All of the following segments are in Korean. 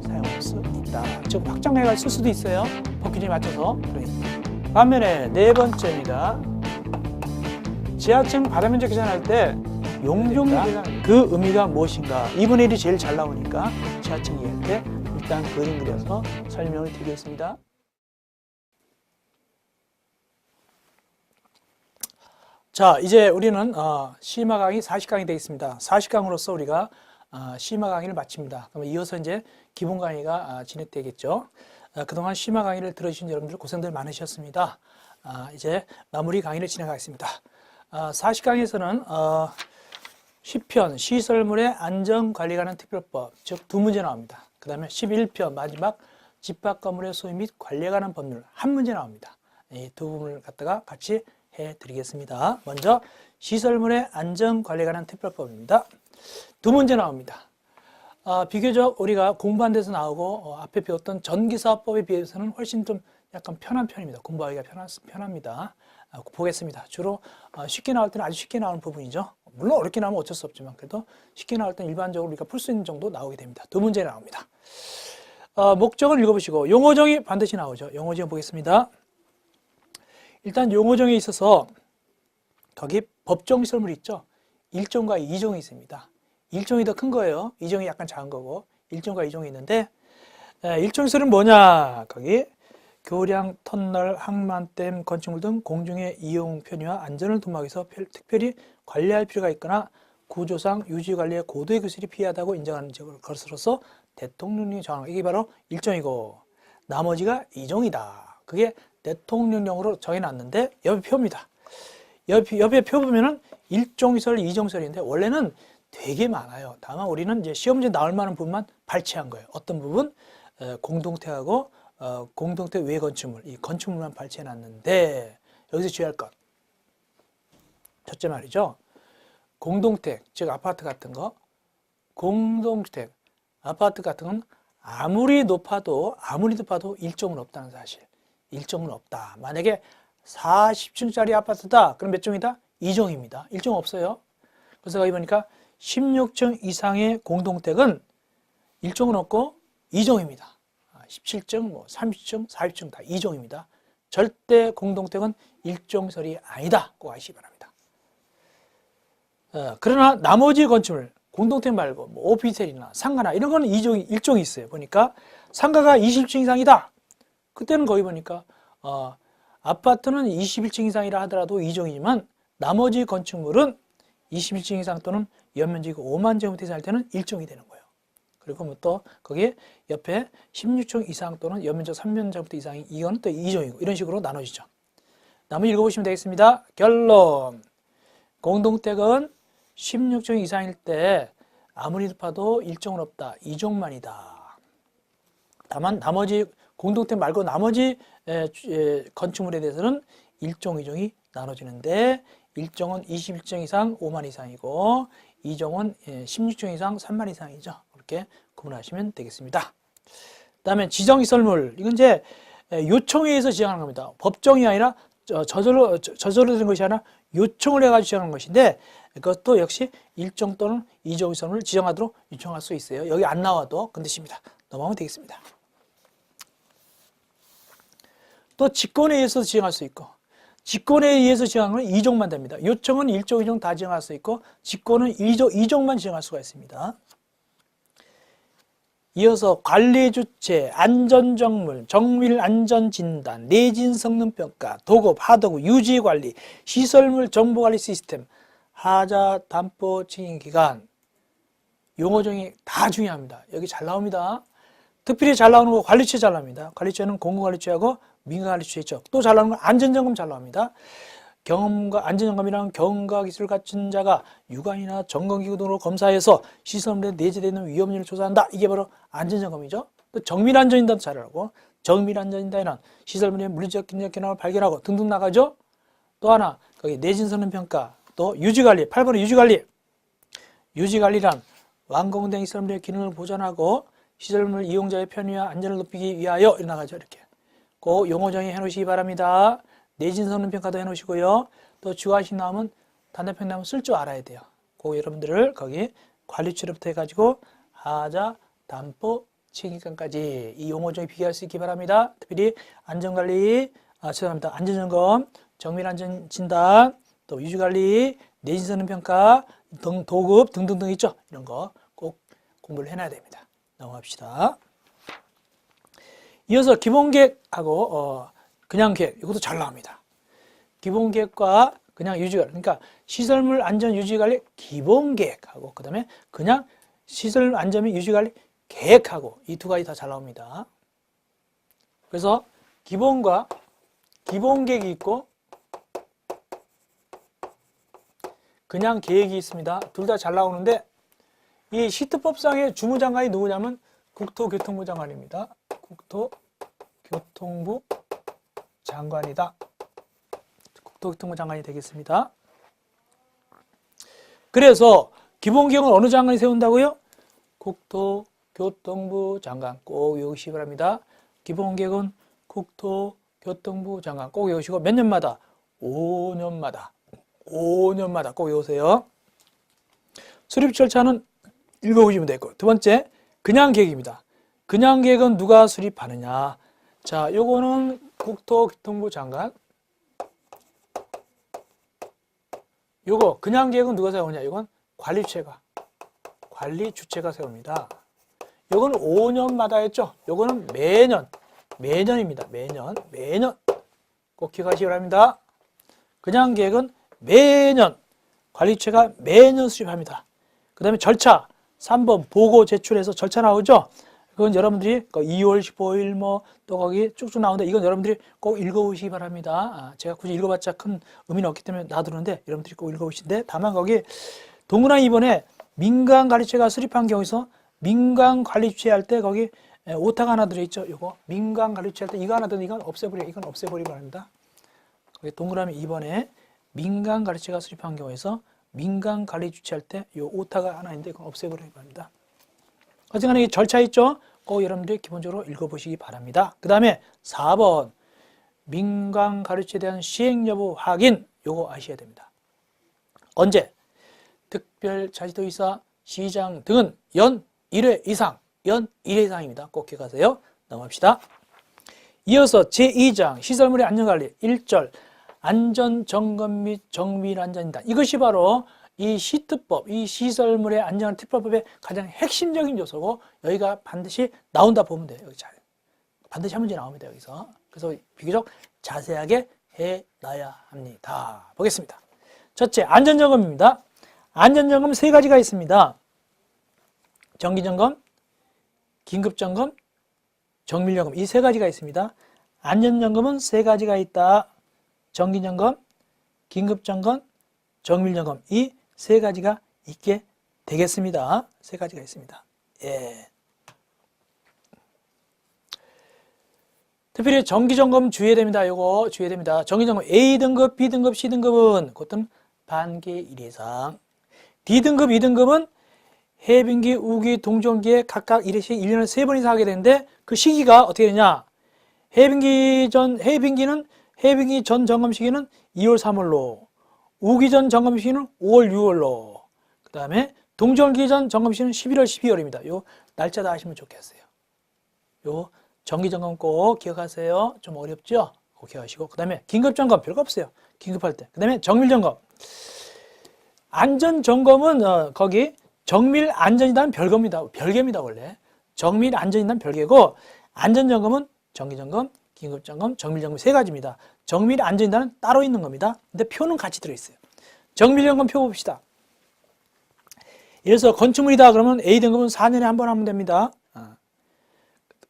사용할 수 있다. 즉 확장해가 쓸 수도 있어요. 법 기준에 맞춰서. 반면에 네 번째입니다. 지하층 바닥 면적 계산할 때 용적 계산 그 의미가 무엇인가? 2분의 1이 제일 잘 나오니까 지하층 이해할 때 일단 그림 그려서 설명을 드리겠습니다. 자, 이제 우리는 시마 강의 40강이 되겠습니다. 40강으로서 우리가 시마 강의를 마칩니다. 그럼 이어서 이제 기본 강의가 진행되겠죠. 그동안 시마 강의를 들어주신 여러분들 고생들 많으셨습니다. 이제 마무리 강의를 진행하겠습니다. 40강에서는 10편 시설물의 안전관리 관한 특별법, 즉 두 문제 나옵니다. 그 다음에 11편 마지막 집합 건물의 소유 및 관리에 관한 법률 한 문제 나옵니다. 이 두 부분을 갖다가 같이 해드리겠습니다. 먼저 시설물의 안전관리에 관한 특별법입니다. 두 문제 나옵니다. 비교적 우리가 공부한 데서 나오고 앞에 배웠던 전기사업법에 비해서는 훨씬 좀 약간 편한 편입니다. 공부하기가 편합니다. 보겠습니다. 주로 쉽게 나올 때는 아주 쉽게 나오는 부분이죠. 물론 어렵게 나오면 어쩔 수 없지만 그래도 쉽게 나올 때는 일반적으로 우리가 풀 수 있는 정도 나오게 됩니다. 두 문제 나옵니다. 목적을 읽어보시고 용어정의 반드시 나오죠. 용어정 보겠습니다. 일단 용어정에 있어서 거기 법정시설물 있죠. 1종과 2종이 있습니다. 1종이 더 큰 거예요. 2종이 약간 작은 거고 1종과 2종이 있는데 1종 시설은 뭐냐? 거기 교량, 터널, 항만댐, 건축물 등 공중의 이용 편의와 안전을 도모하기 위해서 특별히 관리할 필요가 있거나 구조상 유지관리에 고도의 기술이 필요하다고 인정하는 것으로서 대통령령이 정하는 이게 바로 1종이고 나머지가 2종이다. 그게 대통령령으로 정해놨는데 옆에 표입니다. 옆에 표 보면은 1종시설, 2종시설인데 원래는 되게 많아요. 다만 우리는 이제 시험문제 나올 만한 부분만 발췌한 거예요. 어떤 부분? 공동택하고 공동택 외 건축물, 이 건축물만 발췌해놨는데 여기서 주의할 것. 첫째 말이죠. 공동택, 즉 아파트 같은 거, 공동주택, 아파트 같은 건 아무리 높아도 1종은 없다는 사실. 1종은 없다. 만약에 40층짜리 아파트다. 그럼 몇 종이다? 2종입니다. 1종 없어요. 그래서 거기 보니까 16층 이상의 공동택은 1종은 없고 2종입니다. 17층, 30층, 40층 다 2종입니다. 절대 공동택은 1종설이 아니다. 꼭 아시기 바랍니다. 그러나 나머지 건축물, 공동택 말고 뭐 오피스텔이나 상가나 이런 거는 1종이 있어요. 보니까 상가가 20층 이상이다. 그때는 거기 보니까 아파트는 21층 이상이라 하더라도 2종이지만 나머지 건축물은 21층 이상 또는 연면적이 5만 제곱미터 이상 할 때는 1종이 되는 거예요. 그리고 뭐 또 거기에 옆에 16층 이상 또는 연면적 3만 제곱미터 이상이 이건 또 2종이고 이런 식으로 나눠지죠. 나머지 읽어보시면 되겠습니다. 결론. 공동택은 16층 이상일 때 아무리 높아도 1종은 없다. 2종만이다. 다만 나머지 공동택 말고 나머지 건축물에 대해서는 1종, 2종이 나눠지는데 1종은 21층 이상 5만 이상이고 2종은 16층 이상 3만 이상이죠. 이렇게 구분하시면 되겠습니다. 그 다음에 지정시설물. 이건 이제 요청에 의해서 지정하는 겁니다. 법정이 아니라 저절로 된 것이 아니라 요청을 해가지고 지정하는 것인데 그것도 역시 1종 또는 2종 시설물을 지정하도록 요청할 수 있어요. 여기 안 나와도 그 뜻입니다. 넘어가면 되겠습니다. 또 직권에 의해서 지정할 수 있고 직권에 의해서 지정하는 건 2종만 됩니다. 요청은 1종, 2종 다 지정할 수 있고 직권은 2종만 지정할 수가 있습니다. 이어서 관리주체, 안전정물, 정밀안전진단, 내진성능평가, 도급, 하도급, 유지관리, 시설물 정보관리 시스템, 하자, 담보, 책임기간 용어정이 다 중요합니다. 여기 잘 나옵니다. 특별히 잘 나오는 거 관리처 잘 나옵니다. 관리처는 공공관리처하고 민간관리처 있죠. 또 잘 나오는 건 안전점검 잘 나옵니다. 경험과 안전점검이란 경험과 기술을 갖춘 자가 유관이나 점검기구 등으로 검사해서 시설물에 내재되는 위험률을 조사한다. 이게 바로 안전점검이죠. 또 정밀안전진단도 잘 알고 정밀안전진단이란 시설물의 물리적 긴장 변화를 발견하고 등등 나가죠. 또 하나 거기 내진성능평가 또 유지관리 8번의 유지관리. 유지관리란 완공된 시설물의 기능을 보존하고 시설물 이용자의 편의와 안전을 높이기 위하여 나가죠. 이렇게 그 용어 정의 해놓으시기 바랍니다. 내진성능평가도 해놓으시고요. 또 주관식 나오면 단답형 나오면 쓸 줄 알아야 돼요. 그 여러분들을 거기 관리처로부터 해가지고 하자, 담보, 책임감까지 이 용어 중에 비교할 수 있기 바랍니다. 특별히 안전관리, 죄송합니다. 안전점검, 정밀안전진단, 또 유지관리, 내신성능평가, 도급 등등등 있죠. 이런 거 꼭 공부를 해놔야 됩니다. 넘어갑시다. 이어서 기본계획하고 그냥 계획, 이것도 잘 나옵니다. 기본계획과 그냥 유지관리, 그러니까 시설물 안전 유지관리 기본계획하고 그 다음에 그냥 시설 안전 및 유지관리 계획하고 이 두 가지 다 잘 나옵니다. 그래서 기본과 기본계획이 있고 그냥 계획이 있습니다. 둘 다 잘 나오는데 이 시트법상의 주무장관이 누구냐면 국토교통부 장관입니다. 국토교통부 장관이다. 국토교통부 장관이 되겠습니다. 그래서 기본계획은 어느 장관이 세운다고요? 국토교통부 장관 꼭 외우시기 바랍니다. 기본계획은 국토교통부 장관 꼭 외우시고 몇 년마다? 5년마다 꼭 외우세요. 수립 절차는 읽어보시면 되고 두 번째 그냥 계획입니다. 그냥 계획은 누가 수립하느냐? 자, 요거는 국토교통부 장관. 요거 그냥 계획은 누가 세우냐? 이건 관리주체가 세웁니다. 요거는 5년마다 했죠. 요거는 매년입니다. 매년 꼭 기억하시기 바랍니다. 그냥 계획은 매년 관리주체가 매년 수립합니다. 그 다음에 절차 3번 보고 제출해서 절차 나오죠. 그건 여러분들이 2월 15일 또 거기 쭉쭉 나오는데 이건 여러분들이 꼭 읽어보시기 바랍니다. 제가 굳이 읽어봤자 큰 의미는 없기 때문에 놔두는데 여러분들이 꼭 읽어보시는데 다만 거기 동그라미 2번에 민간관리체가 수립한 경우에서 민간관리주체 할 때 거기 오타가 하나 들어있죠. 요거 민간관리주체 할 때 이거 하나 들어있는 이건 없애버리기 바랍니다. 거기 동그라미 2번에 민간관리체가 수립한 경우에서 민간관리주체 할 때 요 오타가 하나 있는데 이건 없애버리기 바랍니다. 어쨌거나 이 절차 있죠? 꼭 여러분들이 기본적으로 읽어보시기 바랍니다. 그 다음에 4번 민간관리주체에 대한 시행 여부 확인 요거 아셔야 됩니다. 언제? 특별자치도의사, 시장 등은 연 1회 이상입니다. 꼭 기억하세요. 넘어갑시다. 이어서 제2장 시설물의 안전관리 1절 안전점검 및 정밀안전진단 이것이 바로 이 시트법, 이 시설물의 안전관 특별법의 가장 핵심적인 요소고 여기가 반드시 나온다 보면 돼요. 여기 반드시 한 문제 나옵니다. 여기서. 그래서 비교적 자세하게 해놔야 합니다. 보겠습니다. 첫째, 안전점검입니다. 안전점검 3가지가 있습니다. 정기점검, 긴급점검, 정밀점검 이 3가지가 있습니다. 안전점검은 3가지가 있다. 정기점검, 긴급점검, 정밀점검 이 3가지가 있게 되겠습니다. 3가지가 있습니다. 예. 특별히 정기점검 주의해야 됩니다. 요거 주의해야 됩니다. 정기점검 A등급, B등급, C등급은 그것은 반개 1 이상 D등급, 2등급은 해빙기, 우기, 동종기에 각각 1회씩 1년에 3번 이상 하게 되는데 그 시기가 어떻게 되냐? 해빙기 전 점검 시기는 2월, 3월로 우기 전 점검 시기는 5월, 6월로 그 다음에 동종기 전 점검 시기는 11월, 12월입니다. 요 날짜 다 아시면 좋겠어요. 요 정기점검 꼭 기억하세요. 좀 어렵죠? 꼭 기억하시고 그 다음에 긴급점검 별거 없어요. 긴급할 때. 그 다음에 정밀점검 안전점검은 거기 정밀안전진단은 별개입니다. 원래 정밀안전진단은 별개고 안전점검은 정기점검, 긴급점검, 정밀점검 3가지입니다. 정밀안전진단은 따로 있는 겁니다. 근데 표는 같이 들어있어요. 정밀점검 표 봅시다. 예를 들어서 건축물이다 그러면 A등급은 4년에 한 번 하면 됩니다.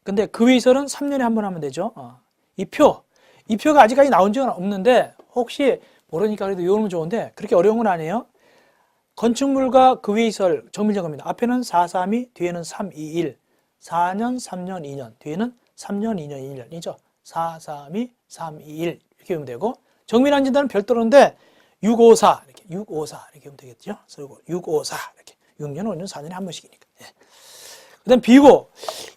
근데 그 위설은 3년에 한 번 하면 되죠. 이 표가 아직까지 나온 적은 없는데 혹시 모르니까 그래도 외우면 좋은데 그렇게 어려운 건 아니에요. 건축물과 그 위의 설 정밀점검입니다. 앞에는 4, 3, 2, 뒤에는 3, 2, 1 4년, 3년, 2년 뒤에는 3년, 2년, 1년이죠. 4, 3, 2, 3, 2, 1 이렇게 하면 되고 정밀안전진단은 별도로인데 654 이렇게 654 이렇게 하면 되겠죠. 그리고 654 이렇게 6년, 5년, 4년에 한 번씩이니까. 예. 그다음 비고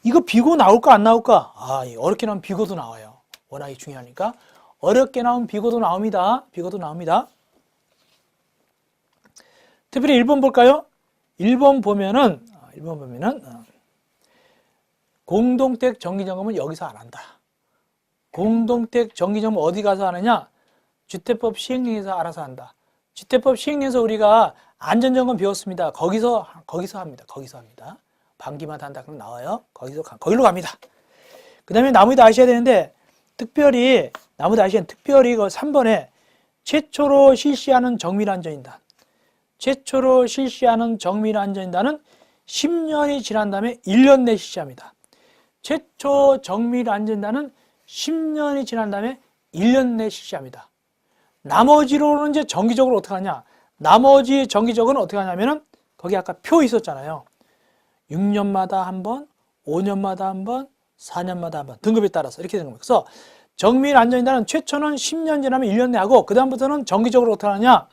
이거 비고 나올까 안 나올까? 어렵게 나오면 비고도 나와요. 워낙에 중요하니까 어렵게 나오면 비고도 나옵니다. 비고도 나옵니다. 특별히 1번 볼까요? 1번 보면은 공동택 정기점검은 여기서 안 한다. 공동택 정기점검 어디 가서 하느냐? 주택법 시행령에서 알아서 한다. 주택법 시행령에서 우리가 안전점검 배웠습니다. 거기서 합니다. 반기마다 한다 그러면 나와요. 거기로 갑니다. 그 다음에 나머지도 아셔야 되는데 특별히 그 3번에 최초로 실시하는 정밀안전진단. 최초로 실시하는 정밀안전진단은 10년이 지난 다음에 1년 내 실시합니다. 최초 정밀안전진단은 10년이 지난 다음에 1년 내 실시합니다. 나머지로는 이제 정기적으로 어떻게 하냐? 나머지 정기적으로는 어떻게 하냐면은 거기 아까 표 있었잖아요. 6년마다 한 번, 5년마다 한 번, 4년마다 한 번 등급에 따라서 이렇게 되는 거예요. 그래서 정밀안전진단은 최초는 10년 지나면 1년 내 하고 그 다음부터는 정기적으로 어떻게 하냐?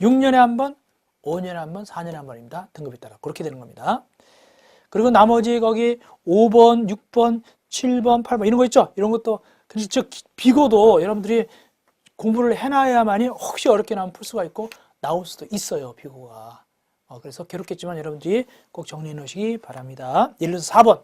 6년에 한 번, 5년에 한 번, 4년에 한 번입니다. 등급에 따라 그렇게 되는 겁니다. 그리고 나머지 거기 5번, 6번, 7번, 8번 이런 거 있죠? 이런 것도 즉 비고도 여러분들이 공부를 해놔야만이 혹시 어렵게 나오면 풀 수가 있고 나올 수도 있어요. 비고가. 그래서 괴롭겠지만 여러분들이 꼭 정리해 놓으시기 바랍니다. 예를 들어서 4번,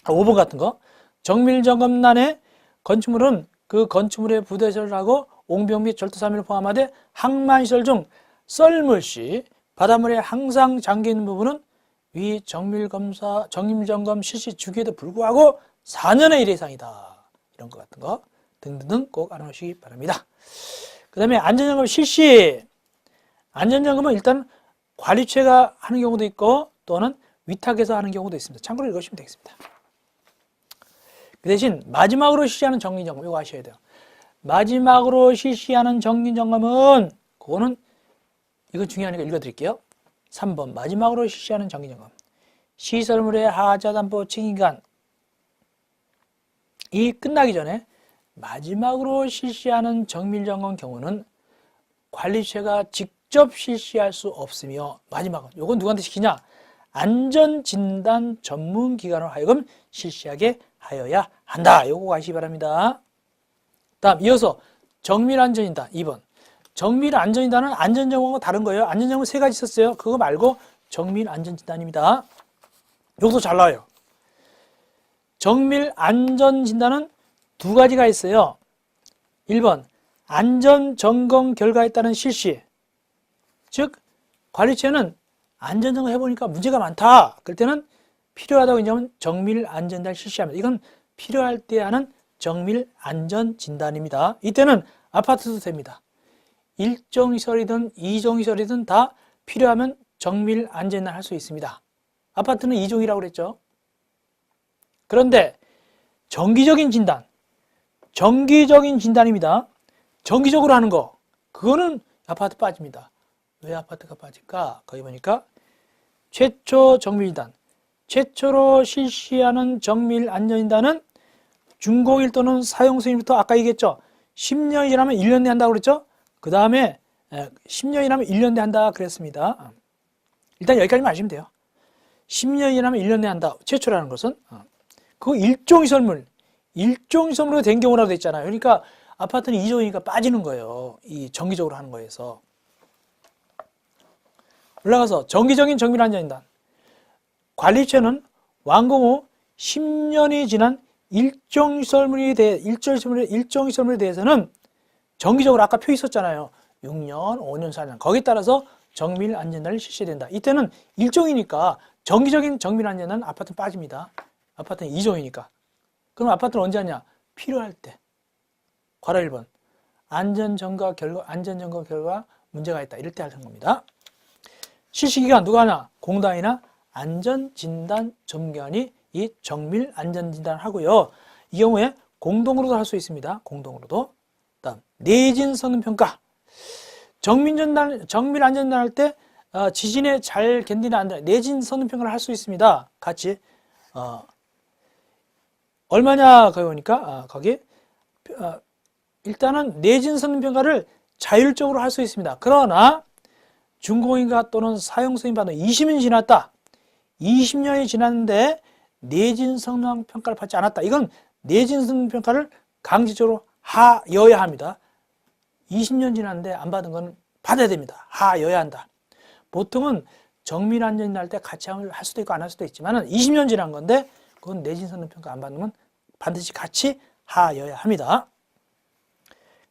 5번 같은 거. 정밀점검란에 건축물은 그 건축물의 부대설하고 옹벽 및 절도사면을 포함하되 항만시설 중 썰물 시 바닷물에 항상 잠겨있는 부분은 위 정밀점검 실시 주기에도 불구하고 4년의 1 이상이다. 이런 것 같은 거 등등 꼭 알아놓으시기 바랍니다. 그 다음에 안전점검 실시. 안전점검은 일단 관리체가 하는 경우도 있고 또는 위탁에서 하는 경우도 있습니다. 참고로 읽으시면 되겠습니다. 그 대신 마지막으로 실시하는 정기점검 이거 아셔야 돼요. 마지막으로 실시하는 정기점검은 그거는 이건 중요하니까 읽어드릴게요. 3번 마지막으로 실시하는 정기점검. 시설물의 하자담보 책임기간 이 끝나기 전에 마지막으로 실시하는 정밀점검 경우는 관리체가 직접 실시할 수 없으며 마지막은 이건 누구한테 시키냐? 안전진단 전문기관으로 하여금 실시하게 하여야 한다. 요거 아시기 바랍니다. 다음 이어서 정밀안전진단 2번. 정밀안전진단은 안전점검과 다른 거예요. 안전점검 3가지 있었어요. 그거 말고 정밀안전진단입니다. 요것도 잘 나와요. 정밀안전진단은 2가지가 있어요. 1번 안전점검 결과에 따른 실시. 즉 관리체는 안전점검 해보니까 문제가 많다. 그럴 때는 필요하다고 인정하면 정밀안전진단을 실시합니다. 이건 필요할 때 하는 정밀안전진단입니다. 이때는 아파트도 됩니다. 1종시설이든 2종시설이든 다 필요하면 정밀안전진단을 할 수 있습니다. 아파트는 2종이라고 그랬죠. 그런데 정기적인 진단입니다. 정기적으로 하는 거, 그거는 아파트 빠집니다. 왜 아파트가 빠질까? 거기 보니까 최초 정밀진단, 최초로 실시하는 정밀안전진단은 준공일 또는 사용승인부터 아까 얘기했죠. 10년이 지나면 1년 내 한다고 그랬죠. 그 다음에 10년이 지나면 1년 내 한다 그랬습니다. 일단 여기까지만 아시면 돼요. 10년이 지나면 1년 내 한다. 최초라는 것은 그거 일종시설물로 된 경우라고 돼 있잖아요. 그러니까 아파트는 2종이니까 빠지는 거예요. 이 정기적으로 하는 거에서. 올라가서 정기적인 정밀안전진단. 관리체는 완공 후 10년이 지난 일종시설물에 대해서는 정기적으로 아까 표 있었잖아요. 6년, 5년, 4년. 거기에 따라서 정밀안전진단을 실시된다. 이때는 일종이니까 정기적인 정밀안전진단은 아파트는 빠집니다. 아파트는 2종이니까. 그럼 아파트는 언제 하냐? 필요할 때. 괄호 1번. 안전점검 결과 문제가 있다. 이럴 때 하는 겁니다. 실시기간 누가 하냐? 공단이나 안전진단 전문기관이 이 정밀안전진단을 하고요. 이 경우에 공동으로도 할 수 있습니다. 공동으로도. 다음 내진 성능평가. 정밀안전진단 할 때 지진에 잘 견디는 안전 내진 성능평가를 할 수 있습니다. 같이 얼마냐 거기 보니까 거기 일단은 내진 성능평가를 자율적으로 할 수 있습니다. 그러나 준공인가 또는 사용승인 받은 20년이 지났다. 20년이 지났는데 내진 성능평가를 받지 않았다. 이건 내진 성능평가를 강제적으로 하여야 합니다. 20년 지났는데 안 받은 건 받아야 됩니다. 하여야 한다. 보통은 정밀 안전이 날 때 같이 할 수도 있고 안 할 수도 있지만 20년 지난 건데 그건 내신 성능 평가 안 받으면 반드시 같이 하여야 합니다.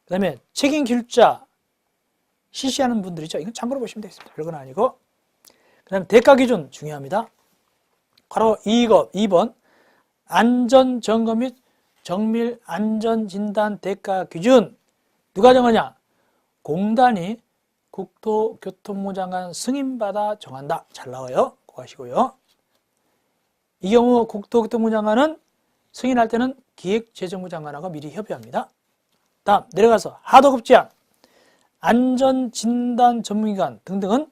그 다음에 책임 기술자 실시하는 분들이죠. 이건 참고로 보시면 되겠습니다. 별건 아니고. 그 다음에 대가 기준 중요합니다. 바로 2번 안전점검 및 정밀 안전진단 대가 기준 누가 정하냐? 공단이 국토교통부 장관 승인받아 정한다. 잘 나와요. 그거 하시고요. 이 경우 국토교통부 장관은 승인할 때는 기획재정부 장관하고 미리 협의합니다. 다음 내려가서 하도급 제한, 안전진단 전문기관 등등은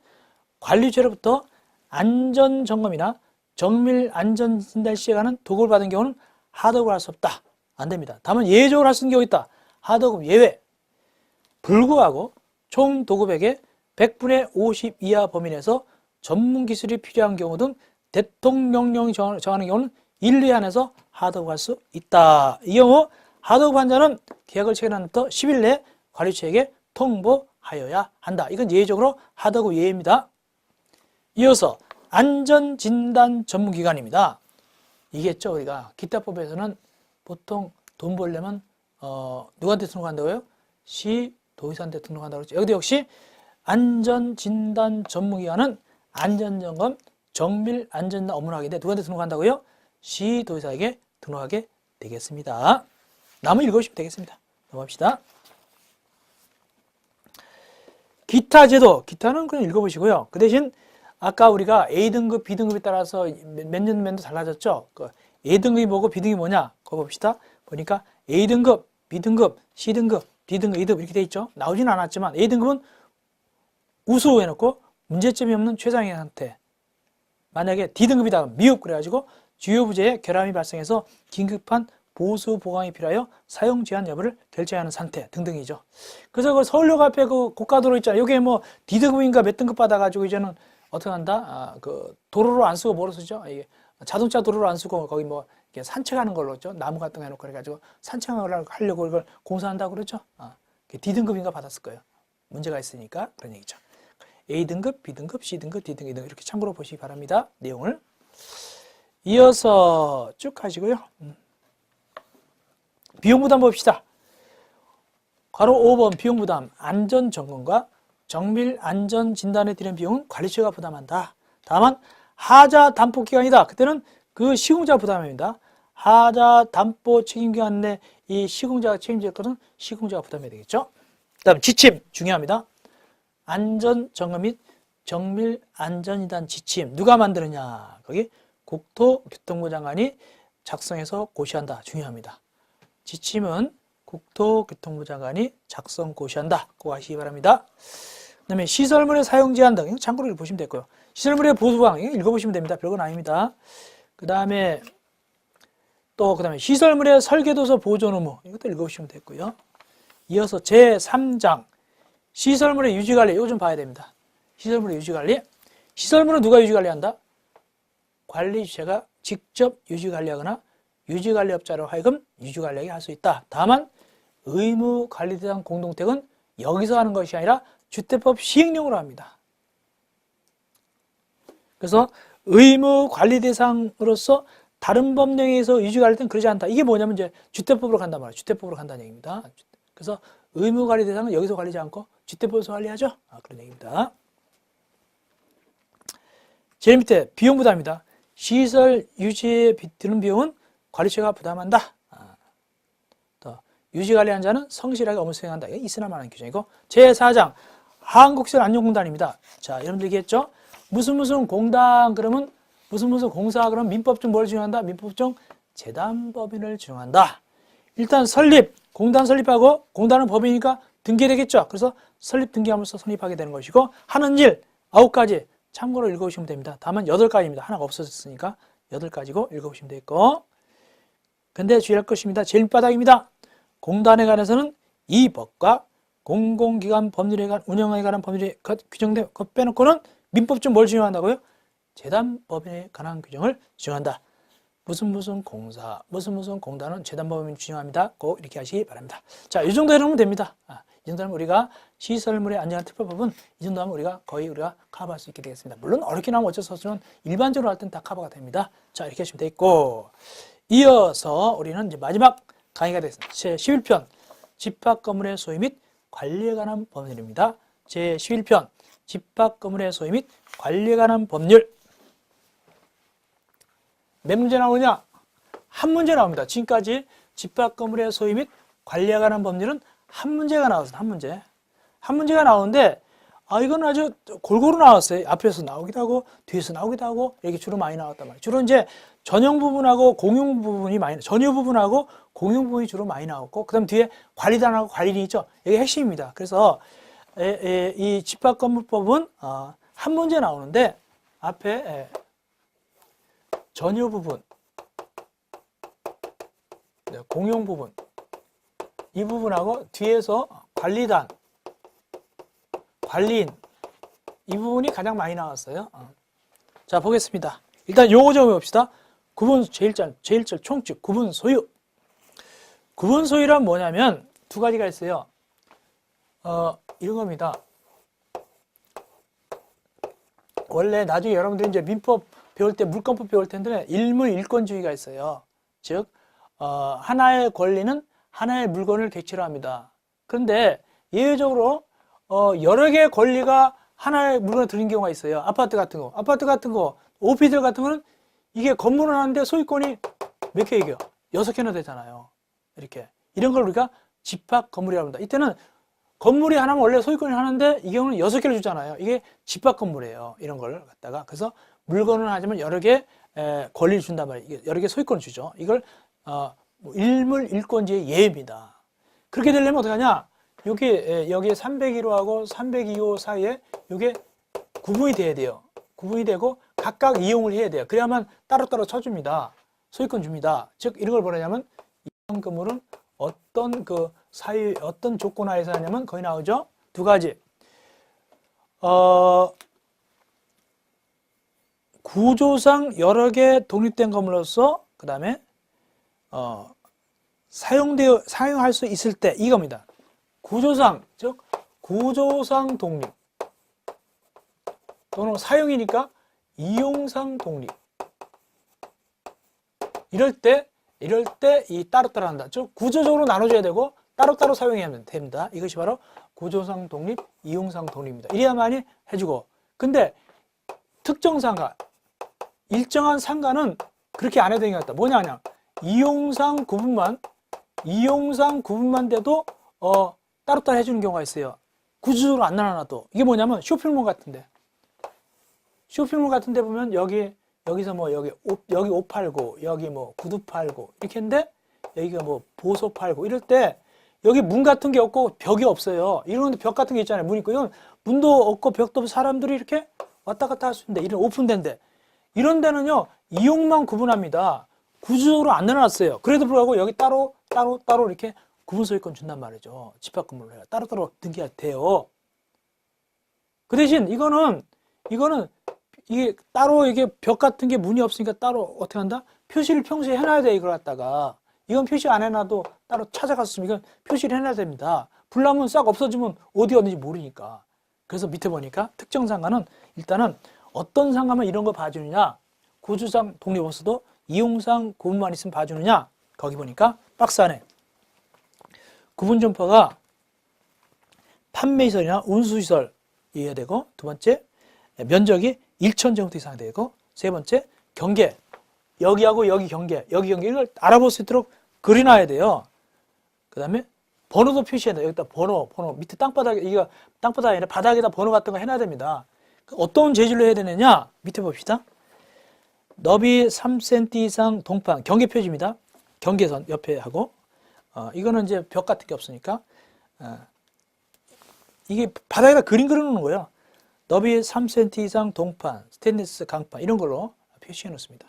관리처로부터 안전점검이나 정밀 안전진단 시행하는 도급을 받은 경우는 하도급을 할 수 없다. 안 됩니다. 다만 예외적으로 할 수 있는 경우 있다. 하도급 예외. 불구하고 총 도급액의 100분의 50 이하 범위 내에서 전문 기술이 필요한 경우 등 대통령령이 정하는 경우는 1회 안에서 하도급할 수 있다. 이 경우 하도급 환자는 계약을 체결한 후부터 10일 내에 관리처에게 통보하여야 한다. 이건 예외적으로 하도급 예외입니다. 이어서 안전진단 전문기관입니다. 이겠죠. 우리가 기타법에서는 보통 돈 벌려면 누구한테 등록한다고요? 시도의사한테 등록한다고 그랬죠. 여기도 역시 안전진단 전문기관은 안전점검, 정밀 안전진단 업무를 하게 돼 누구한테 등록한다고요? 시도의사에게 등록하게 되겠습니다. 남은 읽어주시면 되겠습니다. 넘어갑시다. 기타 제도, 기타는 그냥 읽어보시고요. 그 대신 아까 우리가 A등급, B등급에 따라서 몇 년도 달라졌죠? 그 A등급이 뭐고 B등급이 뭐냐? 그거 봅시다. 보니까 A등급, B등급, C등급, D등급, E등급 이렇게 돼 있죠? 나오진 않았지만 A등급은 우수 해놓고 문제점이 없는 최상의 상태. 만약에 D등급이다. 미흡 그래가지고 주요 부재에 결함이 발생해서 긴급한 보수 보강이 필요하여 사용 제한 여부를 결정하는 상태 등등이죠. 그래서 그 서울역 앞에 그 고가도로 있잖아요. 이게 뭐 D등급인가 몇 등급 받아가지고 이제는 어떻게 한다? 그 도로로 안 쓰고 뭐로 쓰죠? 이게 자동차 도로로 안 쓰고 거기 뭐 이렇게 산책하는 걸로 했죠. 나무 같은 거 해놓고 그래가지고 산책하려고 이걸 공사한다고 그러죠. D등급인가 받았을 거예요. 문제가 있으니까 그런 얘기죠. A등급, B등급, C등급, D등급 이렇게 참고로 보시기 바랍니다. 내용을. 이어서 쭉 하시고요. 비용부담 봅시다. 괄호 5번 비용부담, 안전점검과 정밀 안전진단에 드리는 비용은 관리처가 부담한다. 다만 하자 담보 기간이다. 그때는 그 시공자가 부담합니다. 하자 담보 책임기간 내 이 시공자가 책임질 것은 시공자가 부담해야 되겠죠. 그 다음 지침 중요합니다. 안전점검 및 정밀 안전진단 지침 누가 만드느냐. 거기 국토교통부 장관이 작성해서 고시한다. 중요합니다. 지침은 국토교통부 장관이 작성 고시한다. 그거 아시기 바랍니다. 그 다음에 시설물의 사용 제한 등 참고로 보시면 되고요. 시설물의 보수방 읽어보시면 됩니다. 별건 아닙니다. 그 다음에 시설물의 설계도서 보존 의무 이것도 읽어보시면 되고요. 이어서 제3장 시설물의 유지관리 이거 좀 봐야 됩니다. 시설물의 유지관리. 시설물은 누가 유지관리한다? 관리주체가 직접 유지관리하거나 유지관리업자로 하여금 유지관리하게 할 수 있다. 다만 의무관리대상 공동택은 여기서 하는 것이 아니라 주택법 시행령으로 합니다. 그래서 의무관리대상으로서 다른 법령에 의해서 유지관리 때는 그러지 않다. 이게 뭐냐면 이제 주택법으로 간단 말이에요. 주택법으로 간다는 얘기입니다. 그래서 의무관리대상은 여기서 관리하지 않고 주택법에서 관리하죠. 그런 얘기입니다. 제일 밑에 비용부담입니다. 시설 유지에 드는 비용은 관리처가 부담한다. 또 유지관리한 자는 성실하게 업무 수행한다. 이게 있으나 마나는 규정이고 제4장 한국시설안전공단입니다. 자, 여러분들 얘기했죠? 무슨 공단 그러면 무슨 공사 그러면 민법중 뭘 준용한다? 민법중 재단법인을 준용한다. 일단 설립, 공단 설립하고 공단은 법인이니까 등기되겠죠. 그래서 설립 등기함으로써 성립하게 되는 것이고 하는 일 9가지 참고로 읽어보시면 됩니다. 다만 8가지입니다. 하나가 없어졌으니까 8가지고 읽어보시면 되겠고 근데 주의할 것입니다. 제일 밑바닥입니다. 공단에 관해서는 이 법과 공공기관 법률에 관한 운영에 관한 법률이 규정된 것 빼놓고는 민법중 뭘 준용한다고요? 재단법인에 관한 규정을 준용한다. 무슨 공사, 무슨 공단은 재단법인 준용합니다. 꼭 이렇게 하시기 바랍니다. 자, 이 정도 해놓으면 됩니다. 이 정도는 우리가 시설물의 안전한 특별법은 이 정도 하면 거의 우리가 커버할 수 있게 되겠습니다. 물론 어렵게 나오면 어쩔 수 없지만 일반적으로 할 때는 다 커버가 됩니다. 자, 이렇게 하시면 되겠고, 이어서 우리는 이제 마지막 강의가 되겠습니다. 제11편 집합 건물의 소유 및 관리에 관한 법률입니다. 제11편 집합 건물의 소유 및 관리에 관한 법률. 몇 문제 나오냐? 한 문제 나옵니다. 지금까지 집합 건물의 소유 및 관리에 관한 법률은 한 문제가 나왔습니다. 한 문제. 한 문제가 나오는데, 이건 아주 골고루 나왔어요. 앞에서 나오기도 하고, 뒤에서 나오기도 하고, 이렇게 주로 많이 나왔단 말이에요. 주로 이제 전용 부분하고 공용 부분이 전유 부분하고 공용 부분이 주로 많이 나왔고, 그 다음 뒤에 관리단하고 관리인이 있죠. 이게 핵심입니다. 그래서, 이 집합건물법은, 한 문제 나오는데, 앞에, 전유 부분, 공용 부분, 이 부분하고 뒤에서 관리단, 관리인, 이 부분이 가장 많이 나왔어요. 자, 보겠습니다. 일단 요거 좀 해봅시다. 제일 짤 총칙, 구분 소유. 구분 소유란 뭐냐면 두 가지가 있어요. 이런 겁니다. 원래 나중에 여러분들이 이제 민법 배울 때, 물권법 배울 텐데 일물일권주의가 있어요. 즉, 하나의 권리는 하나의 물건을 객체로 합니다. 그런데 예외적으로 여러 개의 권리가 하나의 물건에 들린 경우가 있어요. 아파트 같은 거, 오피스텔 같은 거는 이게 건물은 하는데 소유권이 몇 개이겨? 6개나 되잖아요. 이렇게. 이런 걸 우리가 집합 건물이라고 합니다. 이때는 건물이 하나면 원래 소유권이 하나인데 이 경우는 6개를 주잖아요. 이게 집합 건물이에요. 이런 걸 갖다가. 그래서 물건은 하지만 여러 개 권리를 준단 말이에요. 여러 개 소유권을 주죠. 이걸 일물일권주의 예입니다. 그렇게 되려면 어떻게 하냐? 여기에 301호하고 302호 사이에 이게 구분이 돼야 돼요. 구분이 되고 각각 이용을 해야 돼요. 그래야만 따로따로 쳐줍니다. 소유권 줍니다. 즉 이런 걸 뭐냐면 이런 건물은 어떤 어떤 조건 하에서 하냐면 거기 나오죠. 두 가지. 구조상 여러 개 독립된 건물로서 그 다음에 사용할 수 있을 때 이겁니다. 구조상, 즉 구조상 독립 또는 사용이니까 이용상 독립. 이럴 때 이 따로따로 한다. 즉 구조적으로 나눠줘야 되고 따로따로 사용해야 됩니다. 이것이 바로 구조상 독립, 이용상 독립입니다. 이래야만이 해주고. 근데 특정 상가, 일정한 상가는 그렇게 안 해도 되는 것 같다. 뭐냐? 이용상 구분만 돼도 따로따로 해주는 경우가 있어요. 구조적으로 안 나눠놔도. 이게 뭐냐면 쇼핑몰 같은데 보면 여기서 뭐 여기 옷 팔고 여기 뭐 구두 팔고 이렇게 했는데 여기가 뭐 보소 팔고 이럴 때 여기 문 같은 게 없고 벽이 없어요. 이런데 벽 같은 게 있잖아요. 문 있고 이건 문도 없고 벽도 없고 사람들이 이렇게 왔다 갔다 할 수 있는데 이런 오픈된데 이런 데는요 이용만 구분합니다. 구조적으로 안 나눠놨어요. 그래도 불구하고 여기 따로 이렇게 구분 소유권 준단 말이죠. 집합 건물로 해요. 따로따로 등기가 돼요. 그 대신 이거는 이게 따로 이게 벽 같은 게 문이 없으니까 따로 어떻게 한다? 표시를 평소에 해놔야 돼. 이걸 갖다가 이건 표시 안 해놔도 따로 찾아갔으면 이건 표시를 해놔야 됩니다. 불나면 싹 없어지면 어디 어딘지 모르니까. 그래서 밑에 보니까 특정 상가는 일단은 어떤 상가만 이런 거 봐주느냐? 구조상 독립 없어도 이용상 구분만 있으면 봐주느냐? 거기 보니까 박스 안에 구분점포가 판매시설이나 운수시설 이해야 되고, 두 번째 면적이 1,000제곱미터 이상 되고, 세 번째 경계, 여기하고 여기 경계 이걸 알아볼 수 있도록 그려놔야 돼요. 그 다음에 번호도 표시해야 돼요. 여기다 번호 밑에 땅바닥에, 이거 땅바닥이 아니라 바닥에다 번호 같은 거 해놔야 됩니다. 어떤 재질로 해야 되느냐? 밑에 봅시다. 너비 3cm 이상 동판, 경계 표시입니다. 경계선 옆에 하고, 이거는 이제 벽 같은 게 없으니까, 이게 바닥에다 그림 그려놓는 거예요. 너비 3cm 이상 동판, 스테인리스 강판 이런 걸로 표시해 놓습니다.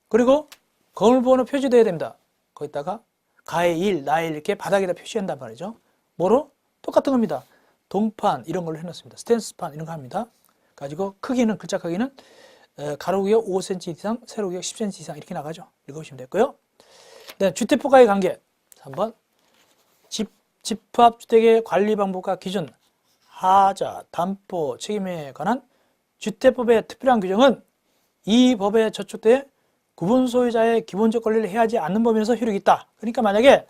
그리고 건물번호 표시돼야 됩니다. 거기다가 가의 1, 나의 1 이렇게 바닥에다 표시한단 말이죠. 뭐로? 똑같은 겁니다. 동판 이런 걸로 해놓습니다. 스테인리스판 이런 거 합니다. 가지고 크기는, 글자 크기는 가로구역 5cm 이상, 세로구역 10cm 이상 이렇게 나가죠. 읽어보시면 됐고요. 네, 주택포가의 관계 3번 집합주택의 관리 방법과 기준, 하자, 담보, 책임에 관한 주택법의 특별한 규정은 이 법에 저촉돼 구분 소유자의 기본적 권리를 해하지 않는 범위에서 효력이 있다. 그러니까 만약에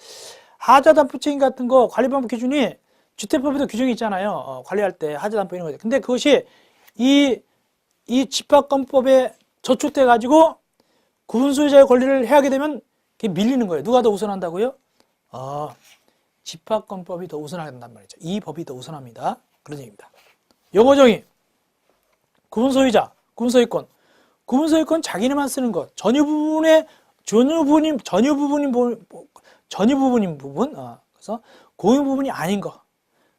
하자, 담보, 책임 같은 거 관리 방법 기준이 주택법에도 규정이 있잖아요. 관리할 때 하자, 담보 이런 거죠. 근데 그것이 이 집합권법에 저촉돼 가지고 구분 소유자의 권리를 해하게 되면 그게 밀리는 거예요. 누가 더 우선한다고요? 집합권법이 더 우선하게 된단 말이죠. 이 법이 더 우선합니다. 그런 얘기입니다. 용어 정의. 구분 소유자, 구분 소유권. 구분 소유권 자기네만 쓰는 것. 전유 부분인 부분. 그래서 공유 부분이 아닌 거.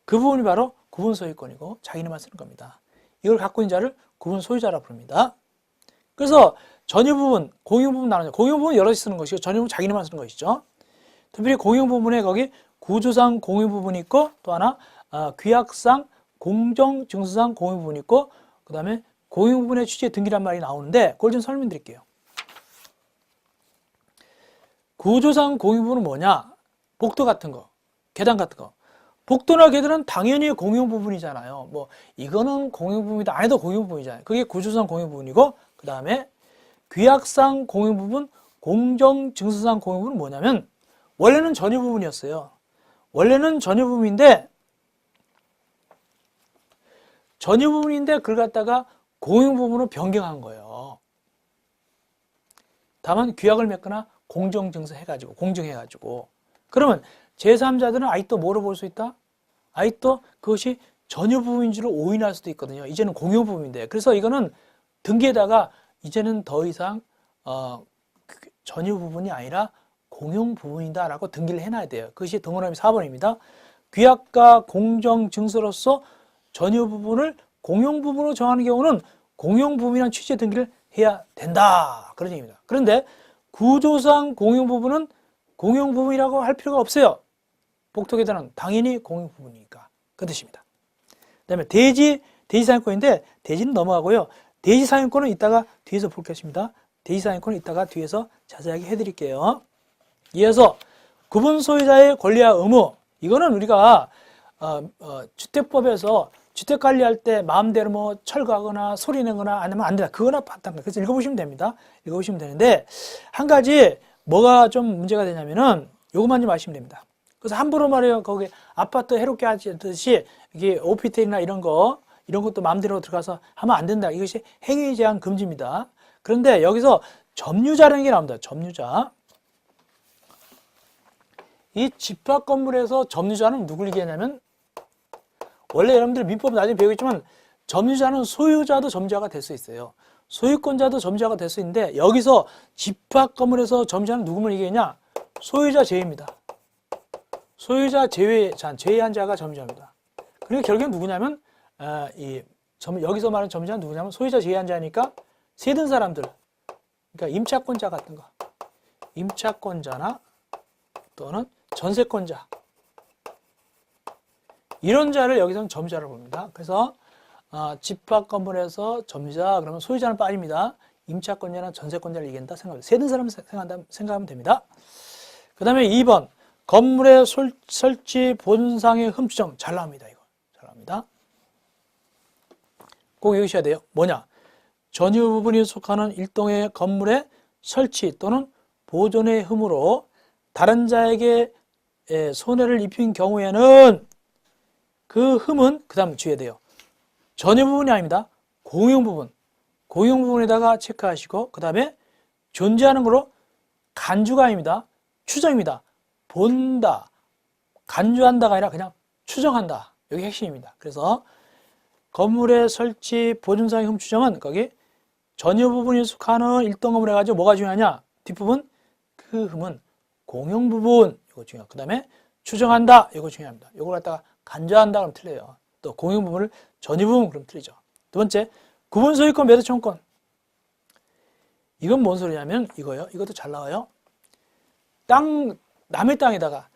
그 부분이 바로 구분 소유권이고 자기네만 쓰는 겁니다. 이걸 갖고 있는 자를 구분 소유자라고 부릅니다. 그래서 전유 부분, 공유 부분 나누죠. 공유 부분은 여럿이 쓰는 것이고 전유 부분은 자기네만 쓰는 것이죠. 특별히 공유 부분에 거기 구조상 공유 부분이 있고 또 하나 규약상 공정증서상 공유 부분이 있고 그 다음에 공유 부분의 취지의 등기란 말이 나오는데 그걸 좀 설명드릴게요. 구조상 공유 부분은 뭐냐? 복도 같은 거, 계단 같은 거. 복도나 계단은 당연히 공유 부분이잖아요. 뭐 이거는 공유 부분이다. 아니도 공유 부분이잖아요. 그게 구조상 공유 부분이고 그 다음에 규약상 공유 부분, 공정증서상 공유 부분은 뭐냐면 원래는 전유 부분이었어요. 원래는 전유 부분인데 그걸 갖다가 공유 부분으로 변경한 거예요. 다만 규약을 맺거나 공정증서 해가지고 공증해가지고 그러면 제3자들은 아직도 뭐로 볼 수 있다? 아직도 그것이 전유 부분인 줄 오인할 수도 있거든요. 이제는 공유 부분인데 그래서 이거는 등기에다가 이제는 더 이상 전유 부분이 아니라 공용 부분이다 라고 등기를 해놔야 돼요. 그것이 등호라미 4번입니다. 규약과 공정증서로서 전유 부분을 공용 부분으로 정하는 경우는 공용 부분이라는 취지의 등기를 해야 된다. 그런 얘기입니다. 그런데 구조상 공용 부분은 공용 부분이라고 할 필요가 없어요. 복도계단은 당연히 공용 부분이니까. 그 뜻입니다. 그 다음에 대지 사용권인데 대지는 넘어가고요. 대지 사용권은 이따가 뒤에서 보겠습니다. 대지 사용권은 이따가 뒤에서 자세하게 해드릴게요. 이어서 구분 소유자의 권리와 의무. 이거는 우리가 주택법에서 주택 관리할 때 마음대로 뭐 철거하거나 소리 내거나 아니면 안 된다. 그거나 바탕. 그래서 읽어보시면 됩니다. 읽어보시면 되는데 한 가지 뭐가 좀 문제가 되냐면은 요것만 좀 아시면 됩니다. 그래서 함부로 말해요. 거기 아파트 해롭게 하듯이 이게 오피스텔이나 이런 것도 마음대로 들어가서 하면 안 된다. 이것이 행위 제한 금지입니다. 그런데 여기서 점유자라는 게 나옵니다. 점유자. 이 집합 건물에서 점유자는 누굴 얘기하냐면 원래 여러분들 민법 나중에 배우겠지만 점유자는 소유자도 점유자가 될 수 있어요. 소유권자도 점유자가 될 수 있는데 여기서 집합 건물에서 점유자는 누구를 얘기하냐? 소유자 제외입니다. 소유자 제외한 자가 점유자입니다. 그러니까 결국엔 누구냐면 여기서 말하는 점유자는 누구냐면 소유자 제외한 자니까 세든 사람들, 그러니까 임차권자 같은 거, 임차권자나 또는 전세권자 이런 자를 여기서는 점유자로 봅니다. 그래서 집합 건물에서 점유자 그러면 소유자는 빠집니다. 임차권자나 전세권자를 얘기한다 생각합니다. 세든 사람 생각하면 됩니다. 그 다음에 2번 건물의 설치 본상의 흠추정 잘 나옵니다. 이거 잘 나옵니다. 꼭 외우셔야 돼요. 뭐냐? 전유 부분이 속하는 일동의 건물의 설치 또는 보존의 흠으로 다른 자에게 손해를 입힌 경우에는 그 흠은 그 다음 주의해야 돼요. 전유 부분이 아닙니다. 공용 부분. 공용 부분에다가 체크하시고 그 다음에 존재하는 거로 간주가 아닙니다. 추정입니다. 본다, 간주한다가 아니라 그냥 추정한다. 여기 핵심입니다. 그래서 건물의 설치 보존상의 흠 추정은 거기 전유 부분이 속하는 일동 건물에 가지고 뭐가 중요하냐? 뒷부분 그 흠은 공용 부분 이거 중요하고 그 다음에 추정한다 이거 중요합니다. 이걸 갖다가 간주한다 그러면 틀려요. 또 공용 부분을 전유 부분 그러면 틀리죠. 두 번째 구분 소유권 매도 청구권. 이건 뭔 소리냐면 이거요. 이것도 잘 나와요. 남의 땅에다가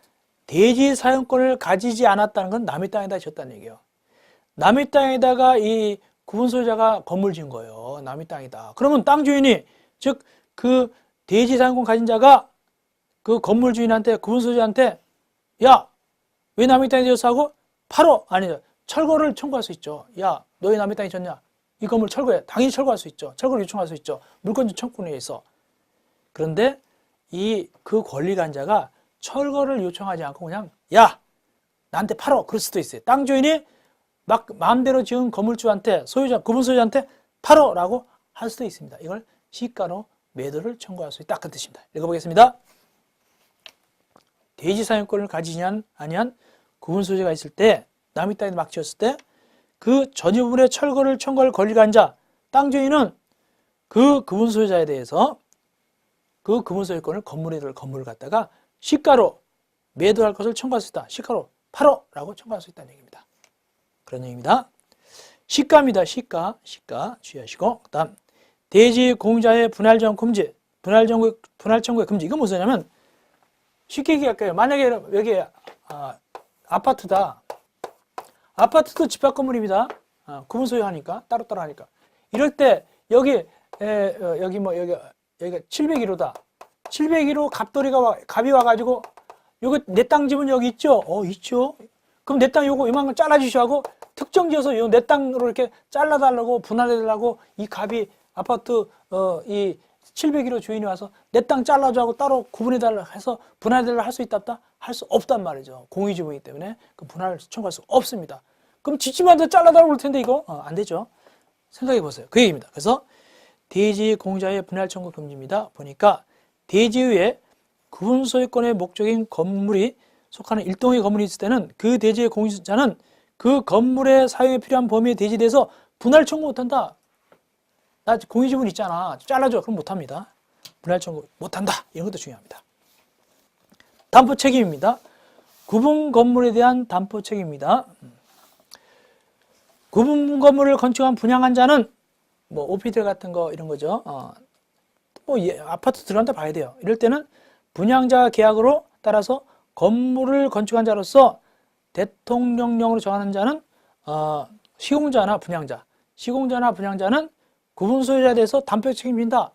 대지 사용권을 가지지 않았다는 건 남의 땅에다 지었다는 얘기예요. 남의 땅에다가 이 구분 소유자가 건물 지은 거예요. 남의 땅이다. 그러면 땅 주인이 즉 그 대지 사용권 가진 자가 그 건물 주인한테 구분 소유자한테 야 왜 남의 땅이 되었어 하고 바로 아니죠. 철거를 청구할 수 있죠. 야, 너희 남의 땅이 졌냐? 이 건물 철거해. 당연히 철거할 수 있죠. 철거를 요청할 수 있죠. 물권적 청구권에 의해서. 그런데 그 권리관자가 철거를 요청하지 않고 그냥 야, 나한테 팔어. 그럴 수도 있어요. 땅 주인이 막 마음대로 지은 건물주한테 구분 소유자한테 팔어라고 할 수도 있습니다. 이걸 시가로 매도를 청구할 수 있다. 그 뜻입니다. 읽어보겠습니다. 대지 사용권을 가지지 아니한 구분 소유자가 있을 때 남의 땅에 막 지었을 때 그 전유분의 철거를 청구할 권리가 앉아 땅 주인은 그 구분 소유자에 대해서 그 구분 소유권을 건물을 갖다가 시가로 매도할 것을 청구할 수 있다. 시가로 팔어라고 청구할 수 있다는 얘기입니다. 그런 얘기입니다. 시가입니다. 시가 주의하시고 그다음 대지 공자의 분할 청구의 금지. 이건 무슨 소리냐면 쉽게 얘기할게요. 만약에 여기 아파트다. 아파트도 집합 건물입니다. 구분 소유하니까 따로따로 하니까. 이럴 때 여기가 701호다. 701호 갑이 와가지고 요거 내 땅 집은 여기 있죠? 있죠. 그럼 내 땅 요거 이만큼 잘라주시고 특정 지어서 요 내 땅으로 이렇게 잘라달라고 분할해달라고 이 갑이 아파트 이 701호 주인이 와서 내 땅 잘라주고 따로 구분해달라 해서 분할해달라 할 수 있다 없다? 할 수 없단 말이죠. 공유지분이기 때문에 그 분할을 청구할 수 없습니다. 그럼 집집마다 잘라달라고 그럴 텐데 이거 안 되죠. 생각해 보세요. 그 얘기입니다. 그래서 대지 공자의 분할 청구 금지입니다. 보니까 대지의 구분 소유권의 목적인 건물이 속하는 일동의 건물이 있을 때는 그 대지의 공유자는 그 건물의 사용에 필요한 범위의 대지에 대해서 분할 청구 못한다. 나 공유지분 있잖아. 잘라줘. 그럼 못합니다. 분할 청구 못한다. 이런 것도 중요합니다. 담보 책임입니다. 구분 건물에 대한 담보 책임입니다. 구분 건물을 건축한 분양한 자는 뭐 오피들 같은 거 이런 거죠. 아파트 들어간다 봐야 돼요. 이럴 때는 분양자 계약으로 따라서 건물을 건축한 자로서 대통령령으로 정하는 자는 시공자나 분양자는 구분 소유자에 대해서 담보 책임진다.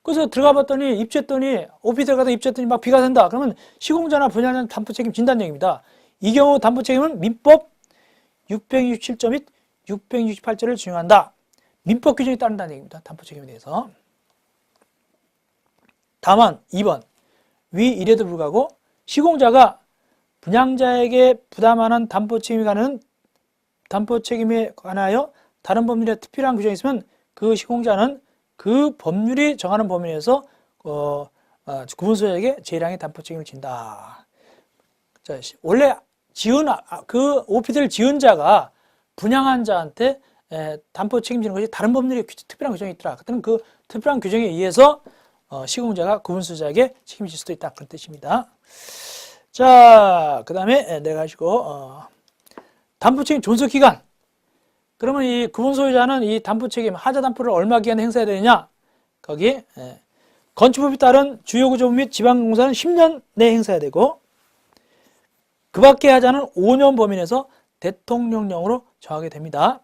그래서 들어가 봤더니 입주했더니 오피 들어가다 입주했더니 막 비가 샌다. 그러면 시공자나 분양자는 담보 책임진다는 얘기입니다. 이 경우 담보 책임은 민법 667조 및 668조를 준용한다. 민법 규정에 따른다는 얘기입니다. 담보 책임에 대해서. 다만 2번 위 이래도 불구하고 시공자가 분양자에게 부담하는 담보 책임에 관하여 다른 법률에 특별한 규정이 있으면 그 시공자는 그 법률이 정하는 범위 내에서 구분 소유자에게 재량의 담보 책임을 진다. 자, 원래 그 오피드를 지은 자가 분양한 자한테 담보 책임지는 것이 다른 법률에 특별한 규정이 있더라. 그때는 그 특별한 규정에 의해서 시공자가 구분 소유자에게 책임질 수도 있다. 그런 뜻입니다. 자, 그 다음에 내가지고 담보 책임 존속 기간. 그러면 이 구분 소유자는 이 담보 책임 하자 담보를 얼마 기간에 행사해야 되느냐? 거기 건축법에 따른 주요 구조물 및 지방공사는 10년 내에 행사해야 되고 그 밖의 하자는 5년 범위 내에서 대통령령으로 정하게 됩니다.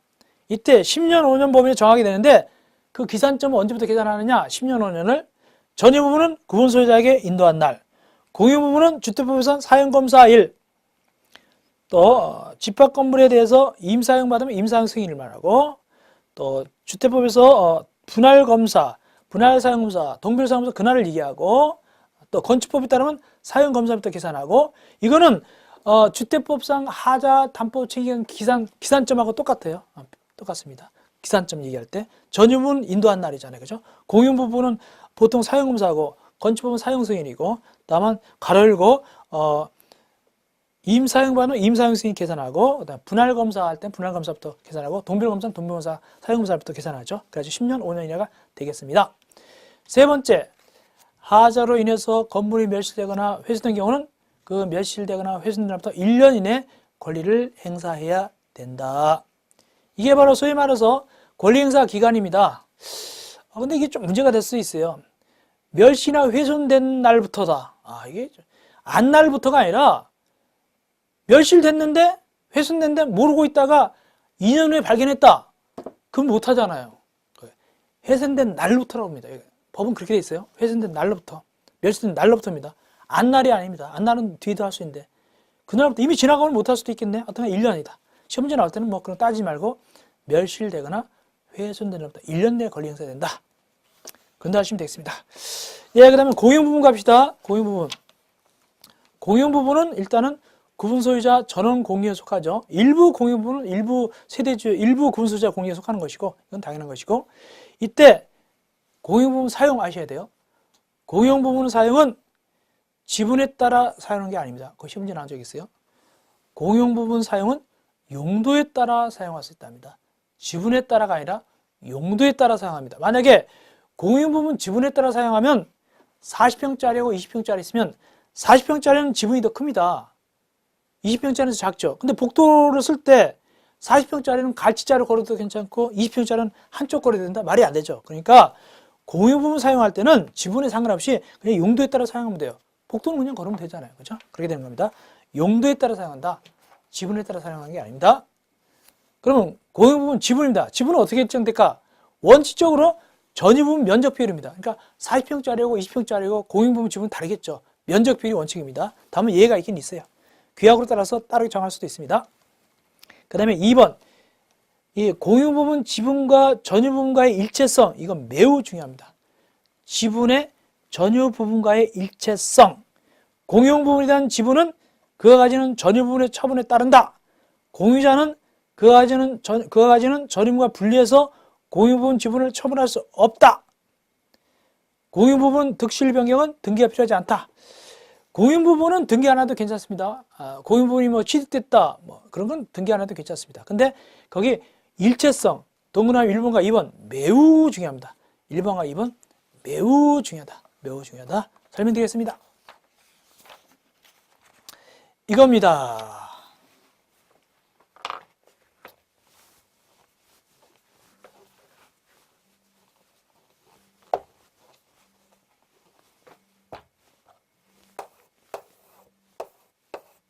이때 10년, 5년 범위 내에 정하게 되는데 그 기산점은 언제부터 계산하느냐? 10년, 5년을 전유 부분은 구분 소유자에게 인도한 날, 공유 부분은 주택법에서 사용검사일, 또 집합 건물에 대해서 임사용 받으면 임사용 승인을 말하고 또 주택법에서 분할검사, 분할사용검사, 동별사용검사 그날을 얘기하고 또 건축법에 따르면 사용검사부터 계산하고 이거는 주택법상 하자 담보 책임 기산점하고 똑같아요. 똑같습니다. 기산점 얘기할 때 전유분 인도한 날이잖아요. 그죠? 공유 부분은 보통 사용검사하고 건축법은 사용승인이고 다만 가로 열고 임사용반은 임사용승인 계산하고 그다음 분할검사 할 땐 분할검사부터 계산하고 동별검사는 동별검사 사용검사부터 계산하죠. 그래서 10년, 5년 이내가 되겠습니다. 세 번째, 하자로 인해서 건물이 멸실되거나 훼손된 경우는 그 멸실되거나 훼손된 날부터 1년 이내 권리를 행사해야 된다. 이게 바로 소위 말해서 권리행사 기간입니다. 근데 이게 좀 문제가 될 수 있어요. 멸시나 훼손된 날부터다. 이게 안 날부터가 아니라 멸실됐는데 훼손됐는데 모르고 있다가 2년 후에 발견했다. 그럼 못하잖아요. 훼손된 날부터라고 합니다. 법은 그렇게 돼 있어요. 훼손된 날로부터, 멸실된 날로부터입니다. 안 날이 아닙니다. 안 날은 뒤에도 할 수 있는데 그날부터 이미 지나가면 못할 수도 있겠네. 하여튼 1년이다. 시험 문제 나올 때는 뭐 그런 따지지 말고 멸실되거나 훼손되는 날부터 1년 내에 권리 행사된다. 근거하시면 되겠습니다. 예, 그 다음에 공용 부분 갑시다. 공용 부분. 공용 부분은 일단은 구분 소유자 전원 공유에 속하죠. 일부 공용 부분은 일부 세대주, 일부 구분 소유자 공유에 속하는 것이고, 이건 당연한 것이고, 이때 공용 부분 사용 아셔야 돼요. 공용 부분 사용은 지분에 따라 사용하는 게 아닙니다. 그거 시험 문제 나온 적 있어요. 공용 부분 사용은 용도에 따라 사용할 수 있답니다. 지분에 따라가 아니라 용도에 따라 사용합니다. 만약에 공용 부분 지분에 따라 사용하면 40평짜리하고 20평짜리 있으면 40평짜리는 지분이 더 큽니다. 20평짜리는 작죠. 근데 복도를 쓸 때 40평짜리는 갈치자를 걸어도 괜찮고 20평짜리는 한쪽 걸어야 된다? 말이 안 되죠. 그러니까 공용 부분 사용할 때는 지분에 상관없이 그냥 용도에 따라 사용하면 돼요. 복도는 그냥 걸으면 되잖아요. 그죠? 그렇게 되는 겁니다. 용도에 따라 사용한다. 지분에 따라 사용하는 게 아닙니다. 그러면 공용 부분 지분입니다. 지분은 어떻게 결정될까? 원칙적으로 전유 부분 면적 비율입니다. 그러니까 40평짜리하고 20평짜리고 공용 부분 지분은 다르겠죠. 면적 비율이 원칙입니다. 다만 예외가 있긴 있어요. 규약으로 따라서 따르게 정할 수도 있습니다. 그 다음에 2번. 이 공용 부분 지분과 전유 부분과의 일체성. 이건 매우 중요합니다. 지분의 전유 부분과의 일체성. 공용 부분에 대한 지분은 그가 가지는 전유 부분의 처분에 따른다. 공유자는 그가 가지는 전유 부분과 분리해서 공용 부분 지분을 처분할 수 없다. 공용 부분 득실 변경은 등기가 필요하지 않다. 공용 부분은 등기 안 해도 괜찮습니다. 공용 부분이 뭐 취득됐다, 뭐 그런 건 등기 안 해도 괜찮습니다. 근데 거기 일체성, 동그라미 1번과 2번 매우 중요합니다. 1번과 2번 매우 중요하다. 매우 중요하다. 설명드리겠습니다. 이겁니다.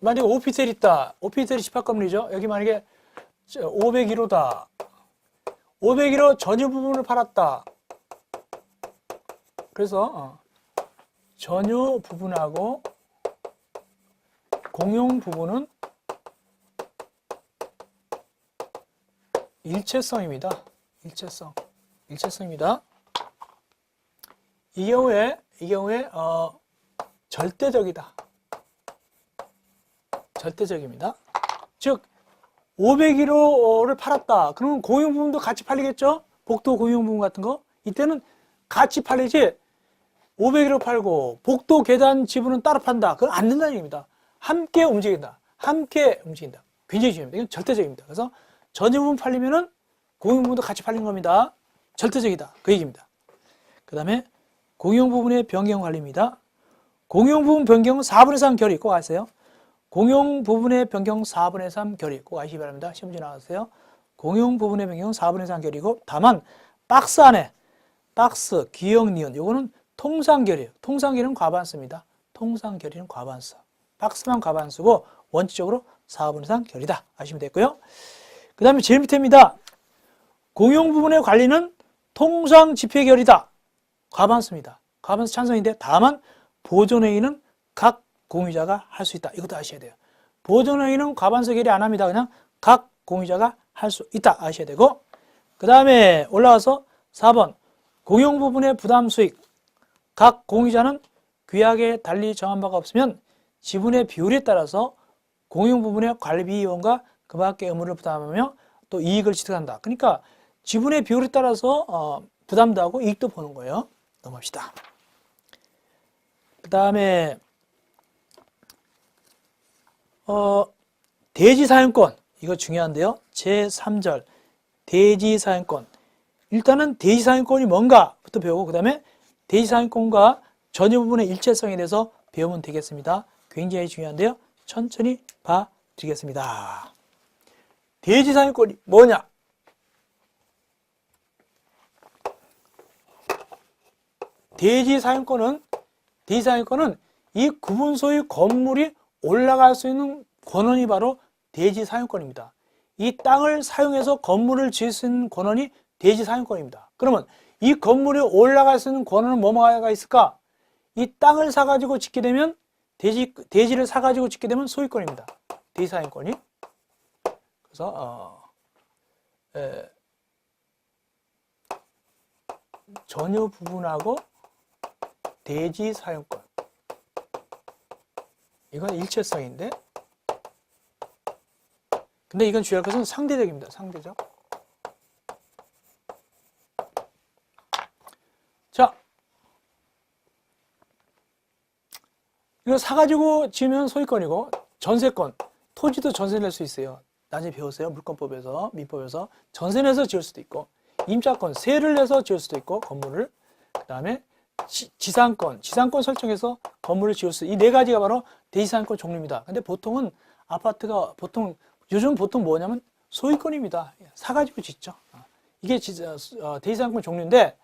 만약에 오피셀 있다. 오피셀이 집합건물이죠. 여기 만약에 501호다. 501호 전유 부분을 팔았다. 그래서 전유 부분하고 공용 부분은 일체성입니다. 일체성입니다. 이 경우에 절대적이다. 절대적입니다. 즉 501호를 팔았다. 그러면 공용 부분도 같이 팔리겠죠? 복도 공용 부분 같은 거. 이때는 같이 팔리지 501호 팔고 복도 계단 지분은 따로 판다. 그건 안 된다는 얘기입니다. 함께 움직인다. 함께 움직인다. 굉장히 중요합니다. 이건 절대적입니다. 그래서 전유 부분 팔리면은 공용 부분도 같이 팔린 겁니다. 절대적이다. 그 얘기입니다. 그 다음에 공용 부분의 변경 관리입니다. 공용 부분 변경은 4분의 3 결의 꼭 아세요. 공용 부분의 변경 4분의 3 결의 꼭 아시기 바랍니다. 시험지 나왔어요. 공용 부분의 변경은 4분의 3 결의고 다만 박스 안에 박스, 기역, 니은 요거는 통상결의예요. 통상결의는 과반수입니다. 통상결의는 과반수. 박스만 과반수고 원칙적으로 4분의 3 결의다. 아시면 됐고요. 그 다음에 제일 밑에입니다. 공용 부분의 관리는 통상집회결의다. 과반수입니다. 과반수 찬성인데 다만 보존회의는 각 공유자가 할 수 있다. 이것도 아셔야 돼요. 보존회의는 과반수 결의 안 합니다. 그냥 각 공유자가 할 수 있다. 아셔야 되고 그 다음에 올라와서 4번 공용 부분의 부담 수익 각 공유자는 규약에 달리 정한 바가 없으면 지분의 비율에 따라서 공용 부분의 관리비용과 그 밖의 의무를 부담하며 또 이익을 취득한다. 그러니까 지분의 비율에 따라서 부담도 하고 이익도 보는 거예요. 넘어갑시다. 그 다음에 대지사용권 이거 중요한데요. 제3절 대지사용권 일단은 대지사용권이 뭔가부터 배우고 그 다음에 대지사용권과 전유 부분의 일체성에 대해서 배우면 되겠습니다. 굉장히 중요한데요. 천천히 봐드리겠습니다. 대지사용권이 뭐냐? 대지사용권은 이 구분 소유 건물이 올라갈 수 있는 권한이 바로 대지사용권입니다. 이 땅을 사용해서 건물을 지을 수 있는 권한이 대지사용권입니다. 그러면 이 건물이 올라갈 수 있는 권한은 뭐가 있을까? 이 땅을 사가지고 짓게 되면 대지를 사가지고 짓게 되면 소유권입니다. 대지 사용권이. 그래서 전유 부분하고 대지 사용권. 이건 일체성인데, 근데 이건 주의할 것은 상대적입니다. 상대적. 자, 이거 사가지고 지으면 소유권이고, 전세권, 토지도 전세 낼 수 있어요. 나중에 배우세요. 물권법에서, 민법에서. 전세 내서 지을 수도 있고, 임차권, 세를 내서 지을 수도 있고, 건물을. 그 다음에 지상권 설정해서 건물을 지을 수, 이 네 가지가 바로 대지상권 종류입니다. 근데 보통은 아파트가 요즘 보통 뭐냐면 소유권입니다. 사가지고 짓죠. 이게 대지상권 종류인데,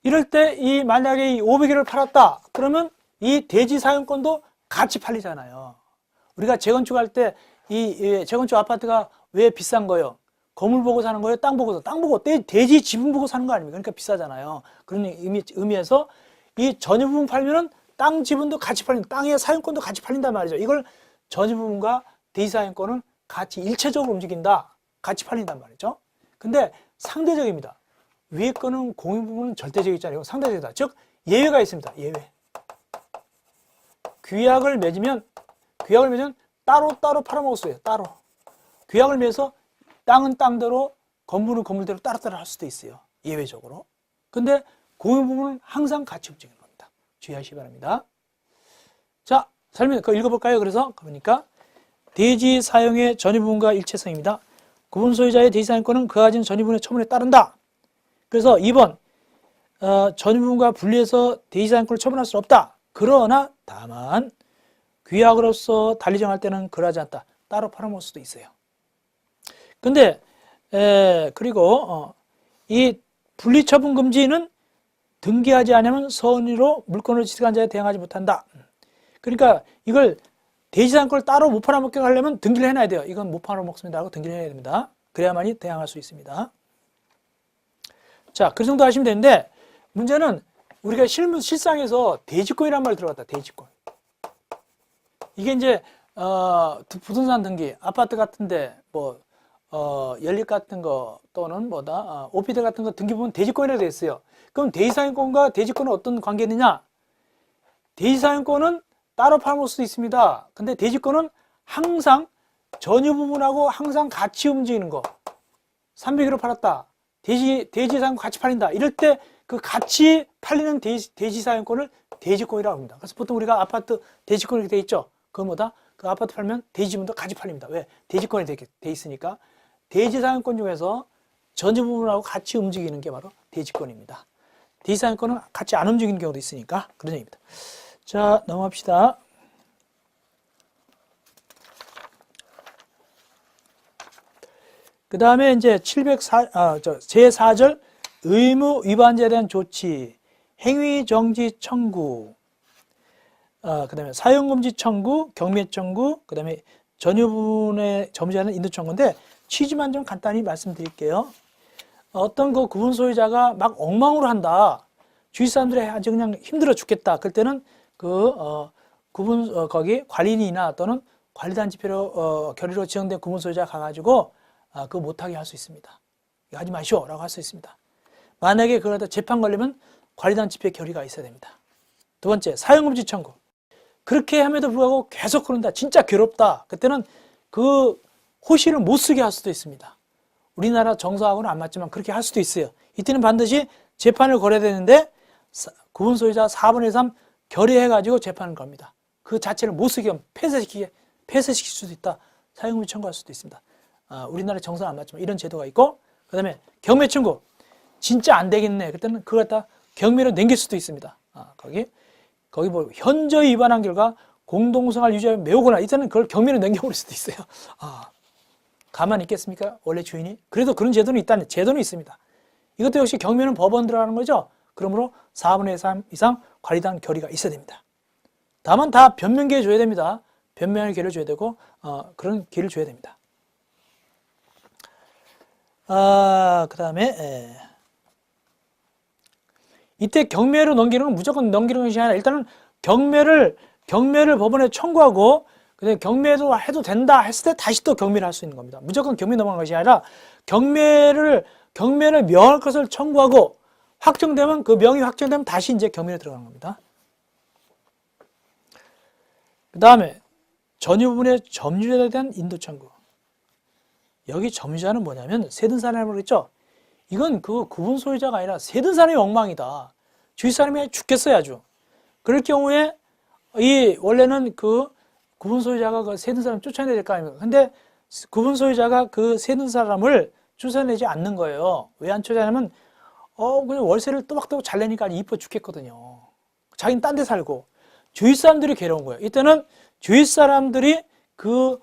이럴 때 만약에 이 500개를 팔았다 그러면 이 대지 사용권도 같이 팔리잖아요. 우리가 재건축할 때 이 재건축 아파트가 왜 비싼 거예요? 건물 보고 사는 거예요? 땅 보고 대지 지분 보고 사는 거 아닙니까? 그러니까 비싸잖아요. 그런 의미에서 이 전유 부분 팔면은 땅 지분도 같이 팔린다. 땅의 사용권도 같이 팔린단 말이죠. 이걸 전유 부분과 대지 사용권은 같이 일체적으로 움직인다. 같이 팔린단 말이죠. 근데 상대적입니다. 위에 거는 공유 부분은 절대적이잖아요. 상대적이다. 즉 예외가 있습니다. 예외. 규약을 맺으면 따로 팔아먹을 수 있어요. 따로. 규약을 맺어서 땅은 땅대로, 건물은 건물대로 따로따로 할 수도 있어요. 예외적으로. 근데 공유 부분은 항상 같이 움직이는 겁니다. 주의하시기 바랍니다. 자, 설명 그거 읽어볼까요? 그러니까 대지 사용의 전유 부분과 일체성입니다. 구분 소유자의 대지 사용권은 그가 가진 전유 부분의 처분에 따른다. 그래서 2번 전유 부분과 분리해서 대지 사용권을 처분할 수는 없다. 그러나 다만 규약으로서 달리 정할 때는 그러하지 않다. 따로 팔아먹을 수도 있어요. 근데 그리고 이 분리처분 금지는 등기하지 않으면 선의로 물권을 취득한 자에 대항하지 못한다. 그러니까 이걸 대지상권을 따로 못 팔아먹게 하려면 등기를 해놔야 돼요. 이건 못 팔아먹습니다 하고 등기를 해야 됩니다. 그래야만이 대항할 수 있습니다. 자, 그 정도 하시면 되는데, 문제는 우리가 실상에서 대지권이란 말을 들어봤다. 대지권. 이게 이제 부동산 등기, 아파트 같은데 연립 같은 거 또는 오피스 같은 거 등기 보면 대지권이라고 되어 있어요. 그럼 대지사용권과 대지권은 어떤 관계느냐? 대지사용권은 따로 팔아먹을 수도 있습니다. 근데 대지권은 항상 전유 부분하고 항상 같이 움직이는 거. 300으로 팔았다. 대지사용권 같이 팔린다. 이럴 때 그 같이 팔리는 대지사용권을 대지권이라고 합니다. 그래서 보통 우리가 아파트 대지권 이렇게 돼 있죠. 그거보다 그 아파트 팔면 대지분도 같이 팔립니다. 왜? 대지권이 돼 있으니까. 대지사용권 중에서 전유 부분하고 같이 움직이는 게 바로 대지권입니다. 대지사용권은 같이 안 움직이는 경우도 있으니까 그런 얘기입니다. 자, 넘어갑시다. 그 다음에 이제 제4절 의무 위반자에 대한 조치, 행위 정지 청구, 그 다음에 사용금지 청구, 경매 청구, 그 다음에 전유 부분에 점유하는 인도 청구인데 취지만 좀 간단히 말씀드릴게요. 어떤 그 구분 소유자가 막 엉망으로 한다. 주위 사람들이 아주 그냥 힘들어 죽겠다. 그럴 때는 거기 관리인이나 또는 관리단체표 결의로 지정된 구분 소유자 가가지고 그거 못하게 할 수 있습니다. 하지 마시오 라고 할 수 있습니다. 만약에 그러다 재판 걸리면 관리단체표 결의가 있어야 됩니다. 두 번째, 사용금지 청구. 그렇게 함에도 불구하고 계속 그런다. 진짜 괴롭다. 그때는 그 호시를 못 쓰게 할 수도 있습니다. 우리나라 정서하고는 안 맞지만 그렇게 할 수도 있어요. 이때는 반드시 재판을 걸어야 되는데 구분 소유자 4분의 3 결의해가지고 재판을 겁니다. 그 자체를 못 쓰게 하면 폐쇄시킬 수도 있다. 사용금지 청구할 수도 있습니다. 우리나라 정서는 안 맞지만 이런 제도가 있고, 그 다음에 경매 청구. 진짜 안 되겠네. 그때는 그걸 갖다 경매로 넘길 수도 있습니다. 거기 현저히 위반한 결과 공동생활 유지하면 매우거나 이때는 그걸 경매로 넘겨버릴 수도 있어요. 가만히 있겠습니까? 원래 주인이? 그래도 그런 제도는 제도는 있습니다. 이것도 역시 경매는 법원 들어가는 거죠. 그러므로 4분의 3 이상 관리단 결의가 있어야 됩니다. 다만 다 변명 기회 줘야 됩니다. 변명의 기회를 줘야 되고 그런 기회를 줘야 됩니다. 그 다음에 이때 경매로 넘기는 건 무조건 넘기는 것이 아니라 일단은 경매를 경매를 법원에 청구하고 근데 경매도 해도 된다 했을 때 다시 또 경매를 할 수 있는 겁니다. 무조건 경매 넘어가는 것이 아니라 경매를 명할 것을 청구하고 확정되면 그 명의 확정되면 다시 이제 경매에 들어가는 겁니다. 그 다음에 전유 부분의 점유자에 대한 인도 청구. 여기 점유자는 뭐냐면 세든 사람이라고 그랬죠. 이건 그 구분 소유자가 아니라 세든 사람이 엉망이다. 주위 사람이 죽겠어요 아주. 그럴 경우에 이 원래는 그 구분 소유자가 그 세든 사람 쫓아내야 될 거 아닙니까? 근데 구분 소유자가 그 세든 사람을 쫓아내지 않는 거예요. 왜 안 쫓아내냐면 그냥 월세를 또박또박 잘 내니까 이뻐 죽겠거든요. 자기는 딴 데 살고 주위 사람들이 괴로운 거예요. 이때는 주위 사람들이 그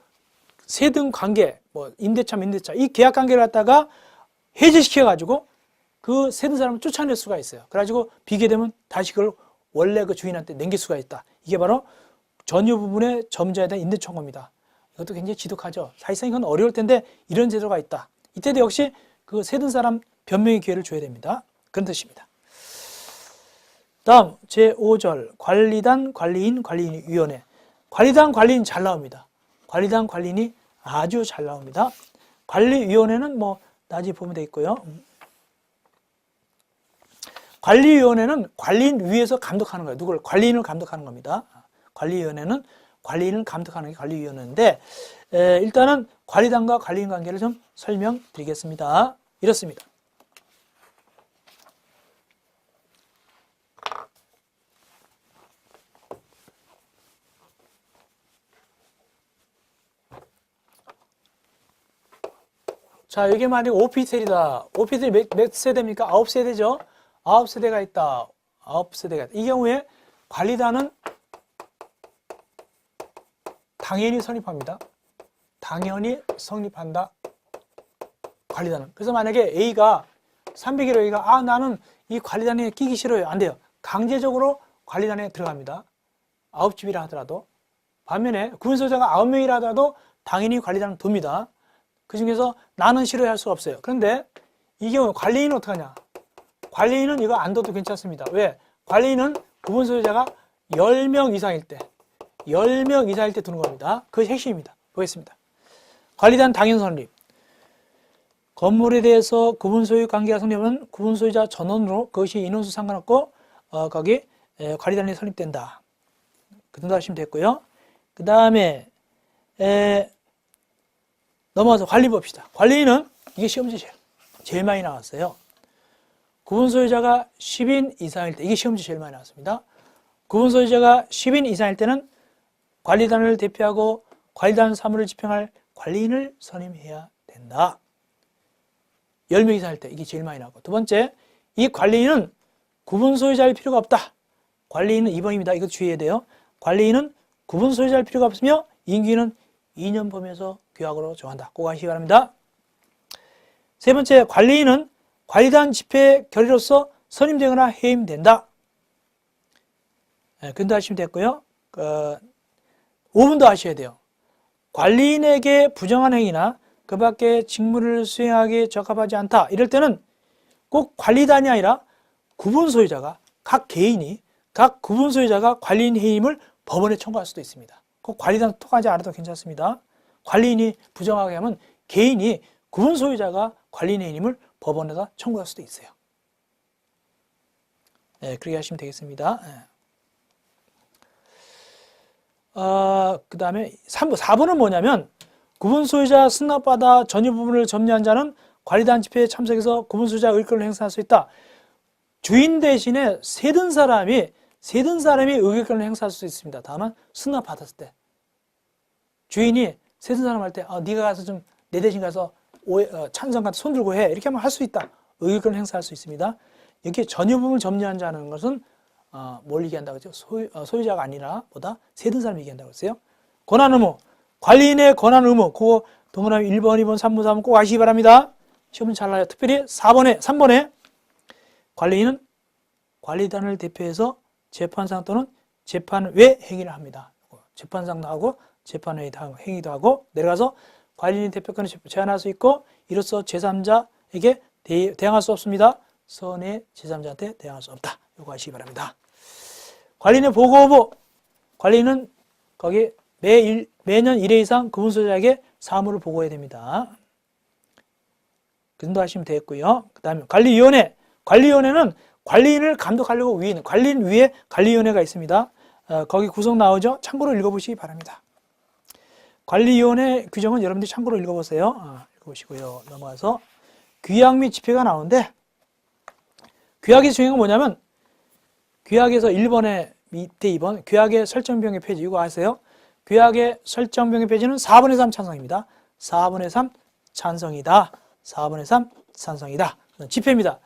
세든 관계, 뭐 임대차 이 계약 관계를 갖다가 해제시켜가지고 그 세든 사람을 쫓아낼 수가 있어요. 그래가지고 비교되면 다시 그걸 원래 그 주인한테 넘길 수가 있다. 이게 바로 전유 부분의 점유자에 대한 인대 청구입니다. 이것도 굉장히 지독하죠. 사실상 이건 어려울 텐데 이런 제도가 있다. 이때도 역시 그 세든 사람 변명의 기회를 줘야 됩니다. 그런 뜻입니다. 다음 제5절 관리단, 관리인, 관리위원회. 관리단, 관리인 잘 나옵니다. 관리단, 관리인이 아주 잘 나옵니다. 관리위원회는 뭐 나중에 보면 되겠고요. 관리위원회는 관리인 위에서 감독하는 거예요. 누구를? 관리인을 감독하는 겁니다. 관리위원회는 관리인을 감독하는 게 관리위원회인데 일단은 관리단과 관리인 관계를 좀 설명드리겠습니다. 이렇습니다. 자, 이게 만약 오피스텔이다. 오피스텔이 몇 세대입니까? 9세대죠? 9세대가 있다. 9세대가 있다. 이 경우에 관리단은 당연히 성립합니다. 당연히 성립한다. 관리단은. 그래서 만약에 A가 301호 A가 나는 이 관리단에 끼기 싫어요. 안 돼요. 강제적으로 관리단에 들어갑니다. 9집이라 하더라도. 반면에 구분소유자가 9명이라 하더라도 당연히 관리단은 돕니다. 그 중에서 나는 싫어야 할 수가 없어요. 그런데 이 경우 관리인은 어떡하냐? 관리인은 이거 안 둬도 괜찮습니다. 왜? 관리인은 구분소유자가 10명 이상일 때 10명 이상일 때 두는 겁니다. 그것이 핵심입니다. 보겠습니다. 관리단 당연 성립. 건물에 대해서 구분소유 관계가 성립하면 구분소유자 전원으로 그것이 인원수 상관없고 거기 관리단이 성립된다. 그 정도 하시면 됐고요. 그 다음에 넘어가서 관리 봅시다. 관리인은 이게 시험지 제일 많이 나왔어요. 구분소유자가 10인 이상일 때 이게 시험지 제일 많이 나왔습니다. 구분소유자가 10인 이상일 때는 관리단을 대표하고 관리단 사무를 집행할 관리인을 선임해야 된다. 10명 이상일 때 이게 제일 많이 나오고 두 번째, 이 관리인은 구분소유자일 필요가 없다. 관리인은 2번입니다. 이거 주의해야 돼요. 관리인은 구분소유자일 필요가 없으며 임기는 2년 범위에서 규약으로 정한다. 꼭 아시기 바랍니다. 세 번째, 관리인은 관리단 집회 결의로서 선임되거나 해임된다. 근도 하시면 됐고요. 5분도 하셔야 돼요. 관리인에게 부정한 행위나 그 밖에 직무를 수행하기에 적합하지 않다. 이럴 때는 꼭 관리단이 아니라 구분소유자가 각 개인이 각 구분소유자가 관리인 해임을 법원에 청구할 수도 있습니다. 꼭 관리단 통하지 않아도 괜찮습니다. 관리인이 부정하게 하면 개인이 구분소유자가 관리인 해임을 법원에다 청구할 수도 있어요. 그렇게 하시면 되겠습니다. 그 다음에 4번은 뭐냐면 구분소유자 승낙받아 전유 부분을 점유한 자는 관리단 집회에 참석해서 구분소유자 의결권을 행사할 수 있다. 주인 대신에 세든 사람이 의결권을 행사할 수 있습니다. 다만 승낙받았을 때 주인이 세든 사람 할 때 네가 가서 좀 내 대신 가서 찬성 같은 손 들고 해 이렇게 하면 할 수 있다. 의결권을 행사할 수 있습니다. 이렇게 전유 부분을 점유한 자는 것은 뭘 얘기한다고 하죠? 소유자가 아니라 보다 세든 사람이 얘기한다고 했어요. 권한 의무, 관리인의 권한 의무, 그거 동그라미 1번, 2번, 3번, 4번 꼭 아시기 바랍니다. 시험은 잘 나요. 특별히 3번에 관리인은 관리단을 대표해서 재판상 또는 재판 외 행위를 합니다. 재판상도 하고 재판외 행위도 하고 내려가서 관리인 대표권을 제한할 수 있고 이로써 제3자에게 대항할 수 없습니다. 선의 제3자한테 대항할 수 없다. 이거 아시기 바랍니다. 관리인의 보고 의무, 관리인은 거기 매년 1회 이상 구분 소유자에게 사무를 보고해야 됩니다. 그 정도 하시면 되겠고요. 그 다음에 관리위원회. 관리위원회는 관리인을 감독하려고 관리인 위에 관리위원회가 있습니다. 거기 구성 나오죠? 참고로 읽어보시기 바랍니다. 관리위원회 규정은 여러분들이 참고로 읽어보세요. 읽어보시고요. 넘어가서 규약 및 집회가 나오는데, 규약의 중요한 건 뭐냐면, 규약에서 1번에 밑에 2번, 규약의 설정병의 폐지, 이거 아세요? 규약의 설정병의 폐지는 4분의 3 찬성입니다. 4분의 3 찬성이다. 4분의 3 찬성이다. 집회입니다.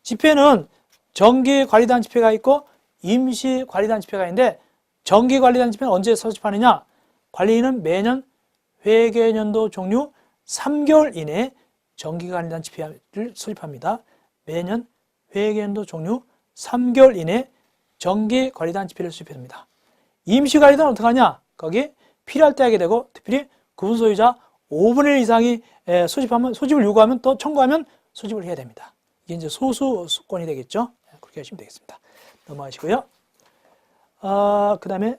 집회는 정기관리단 집회가 있고 임시관리단 집회가 있는데, 정기관리단 집회는 언제 소집하느냐? 관리인은 매년 회계연도 종료 3개월 이내에 정기관리단 집회를 소집합니다. 매년 회계연도 종료 3개월 이내에 정기관리단 집회를 소집합니다. 임시관리단은 어떻게 하냐? 거기 필요할 때 하게 되고, 특별히 구분소유자 5분의 1 이상이 소집을 요구하면 또 청구하면 소집을 해야 됩니다. 이게 이제 소수권이 되겠죠? 그렇게 하시면 되겠습니다. 넘어가시고요. 그 다음에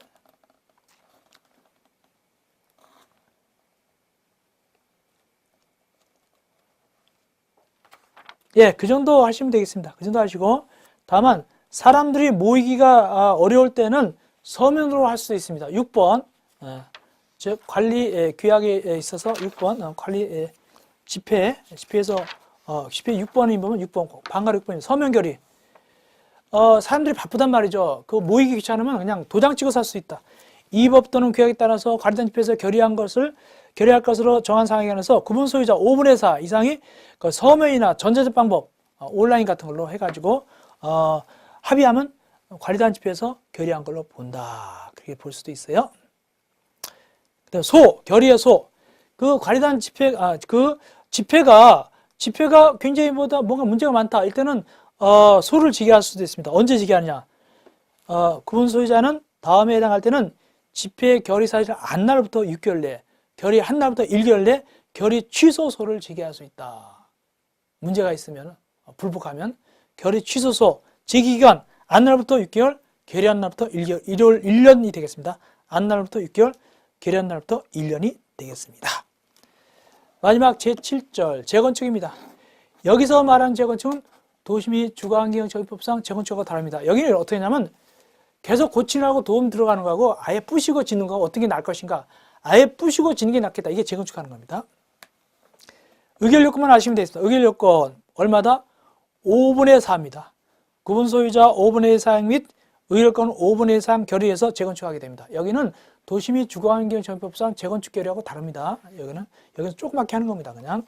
그 정도 하시면 되겠습니다. 그 정도 하시고, 다만 사람들이 모이기가 어려울 때는 서면으로 할 수도 있습니다. 6번, 즉 관리 규약에 있어서 6번 관리 집회에서 집회 6번이 보면 6번 반가로 6번이 서면 결의. 사람들이 바쁘단 말이죠. 그거 모이기 귀찮으면 그냥 도장 찍어서 할 수 있다. 이 법 또는 규약에 따라서 관리단 집회에서 결의할 것으로 정한 사항에 관해서 구분 소유자 5분의 4 이상이 그 서면이나 전자적 방법, 온라인 같은 걸로 해가지고 합의하면 관리단 집회에서 결의한 걸로 본다. 그렇게 볼 수도 있어요. 그다음 결의의 그 관리단 집회가 굉장히 뭔가 문제가 많다. 이때는 소를 지게 할 수도 있습니다. 언제 지게 하느냐? 구분 소유자는 다음에 해당할 때는 집회 결의 사실 한 날부터 6개월 내에, 결의 한 날부터 1개월 내에 결의 취소소를 지게 할 수 있다. 문제가 있으면, 불복하면 결의 취소소 지기 기간 한 날부터 6개월, 결의한 날부터 1년이 되겠습니다. 한 날부터 6개월, 결의한 날부터 1년이 되겠습니다. 마지막 제7절 재건축입니다. 여기서 말하는 재건축은 도시및 주거환경정비법상 재건축하고 다릅니다. 여기는 어떻게 하냐면 계속 고치려고 도움 들어가는 거하고 아예 부시고 짓는 거 어떤 게 나을 것인가, 아예 부시고 짓는 게 낫겠다. 이게 재건축하는 겁니다. 의결 요건만 아시면 되겠습니다. 의결 요건 얼마다? 5분의 4입니다. 구분 소유자 5분의 4 및 의결 요건은 5분의 3 결의해서 재건축하게 됩니다. 여기는 도시 및 주거환경정비법상 재건축 결의하고 다릅니다. 여기는 조그맣게 하는 겁니다. 그냥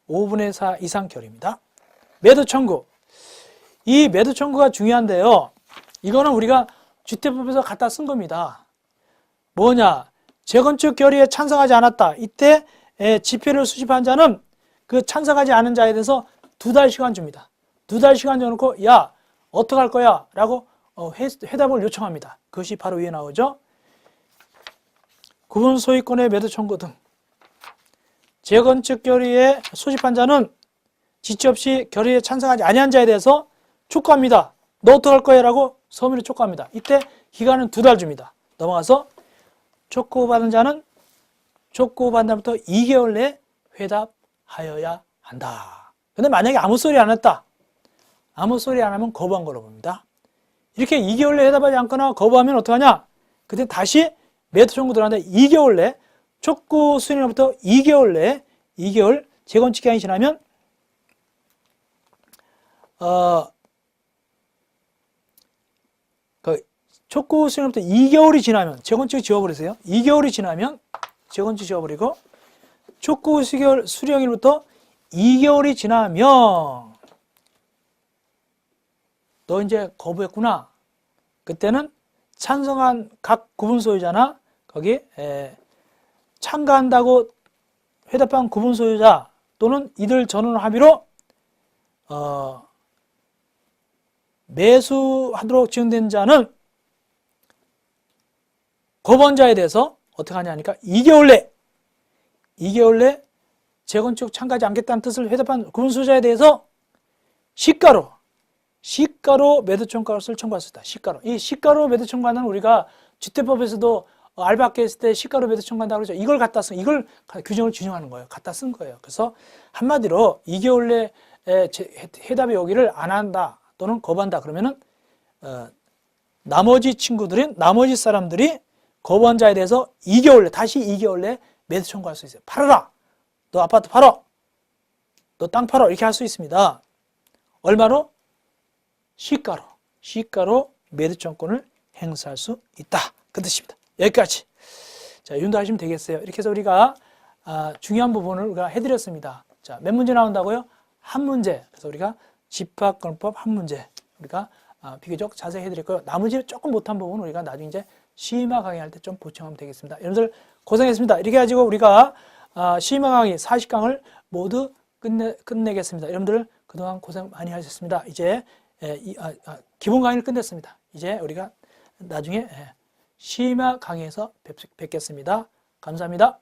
5분의 4 이상 결의입니다. 매도 청구. 이 매도 청구가 중요한데요. 이거는 우리가 주택법에서 갖다 쓴 겁니다. 뭐냐? 재건축 결의에 찬성하지 않았다. 이때 집회를 수집한 자는 그 찬성하지 않은 자에 대해서 2달 시간 줍니다. 2달 시간 줘놓고 야 어떡할 거야? 라고 회답을 요청합니다. 그것이 바로 위에 나오죠. 구분 소유권의 매도 청구 등 재건축 결의에 소집한 자는 지체 없이 결의에 찬성하지 아니한 자에 대해서 촉구합니다. 너 어떡할 거야? 라고 서면에 촉구합니다. 이때 기간은 2달 줍니다. 넘어가서 촉구받은 자는 촉구받은 날부터 2개월 내에 회답하여야 한다. 근데 만약에 아무 소리 안 했다. 아무 소리 안 하면 거부한 걸로 봅니다. 이렇게 2개월 내에 회답하지 않거나 거부하면 어떡하냐? 그때 다시 매도 청구 들어가는데 2개월 내 촉구 수행일부터 2개월 내에 2개월 재건축 기간이 지나면 촉구 수행일부터 2개월이 지나면 재건축 지워버리세요. 2개월이 지나면 재건축 지워버리고 촉구 수령일부터 2개월이 지나면 너 이제 거부했구나. 그때는 찬성한 각 구분 소유자나 거기 참가한다고 회답한 구분 소유자 또는 이들 전원 합의로 매수하도록 지정된 자는 거부한 자에 대해서 어떻게 하냐 하니까 2개월 내 재건축 참가하지 않겠다는 뜻을 회답한 구분 소유자에 대해서 시가로 매도 청구를 청구할 수 있다. 시가로. 이 시가로 매도 청구하는 우리가 주택법에서도 알바학교 했을 때 시가로 매도 청구한다고 그러죠. 이걸 갖다 쓴, 이걸 규정을 준용하는 거예요. 갖다 쓴 거예요. 그래서 한마디로 2개월 내에 해답이 오기를 안 한다 또는 거부한다 그러면은 나머지 사람들이 거부한 자에 대해서 2개월 내, 다시 2개월 내에 매도 청구할 수 있어요. 팔아라! 너 아파트 팔어! 너 땅 팔어! 이렇게 할 수 있습니다. 얼마로? 시가로 매도 청구권을 행사할 수 있다. 그 뜻입니다. 여기까지. 자, 윤도하시면 되겠어요. 이렇게 해서 우리가 중요한 부분을 우리가 해드렸습니다. 자, 몇 문제 나온다고요? 한 문제. 그래서 우리가 집합권법 한 문제. 우리가 비교적 자세히 해드렸고요. 나머지 조금 못한 부분은 우리가 나중에 이제 시마 강의할 때 좀 보충하면 되겠습니다. 여러분들 고생했습니다. 이렇게 가지고 우리가 시마 강의 40강을 모두 끝내겠습니다. 여러분들 그동안 고생 많이 하셨습니다. 이제 기본 강의를 끝냈습니다. 이제 우리가 나중에 시마 강의에서 뵙겠습니다. 감사합니다.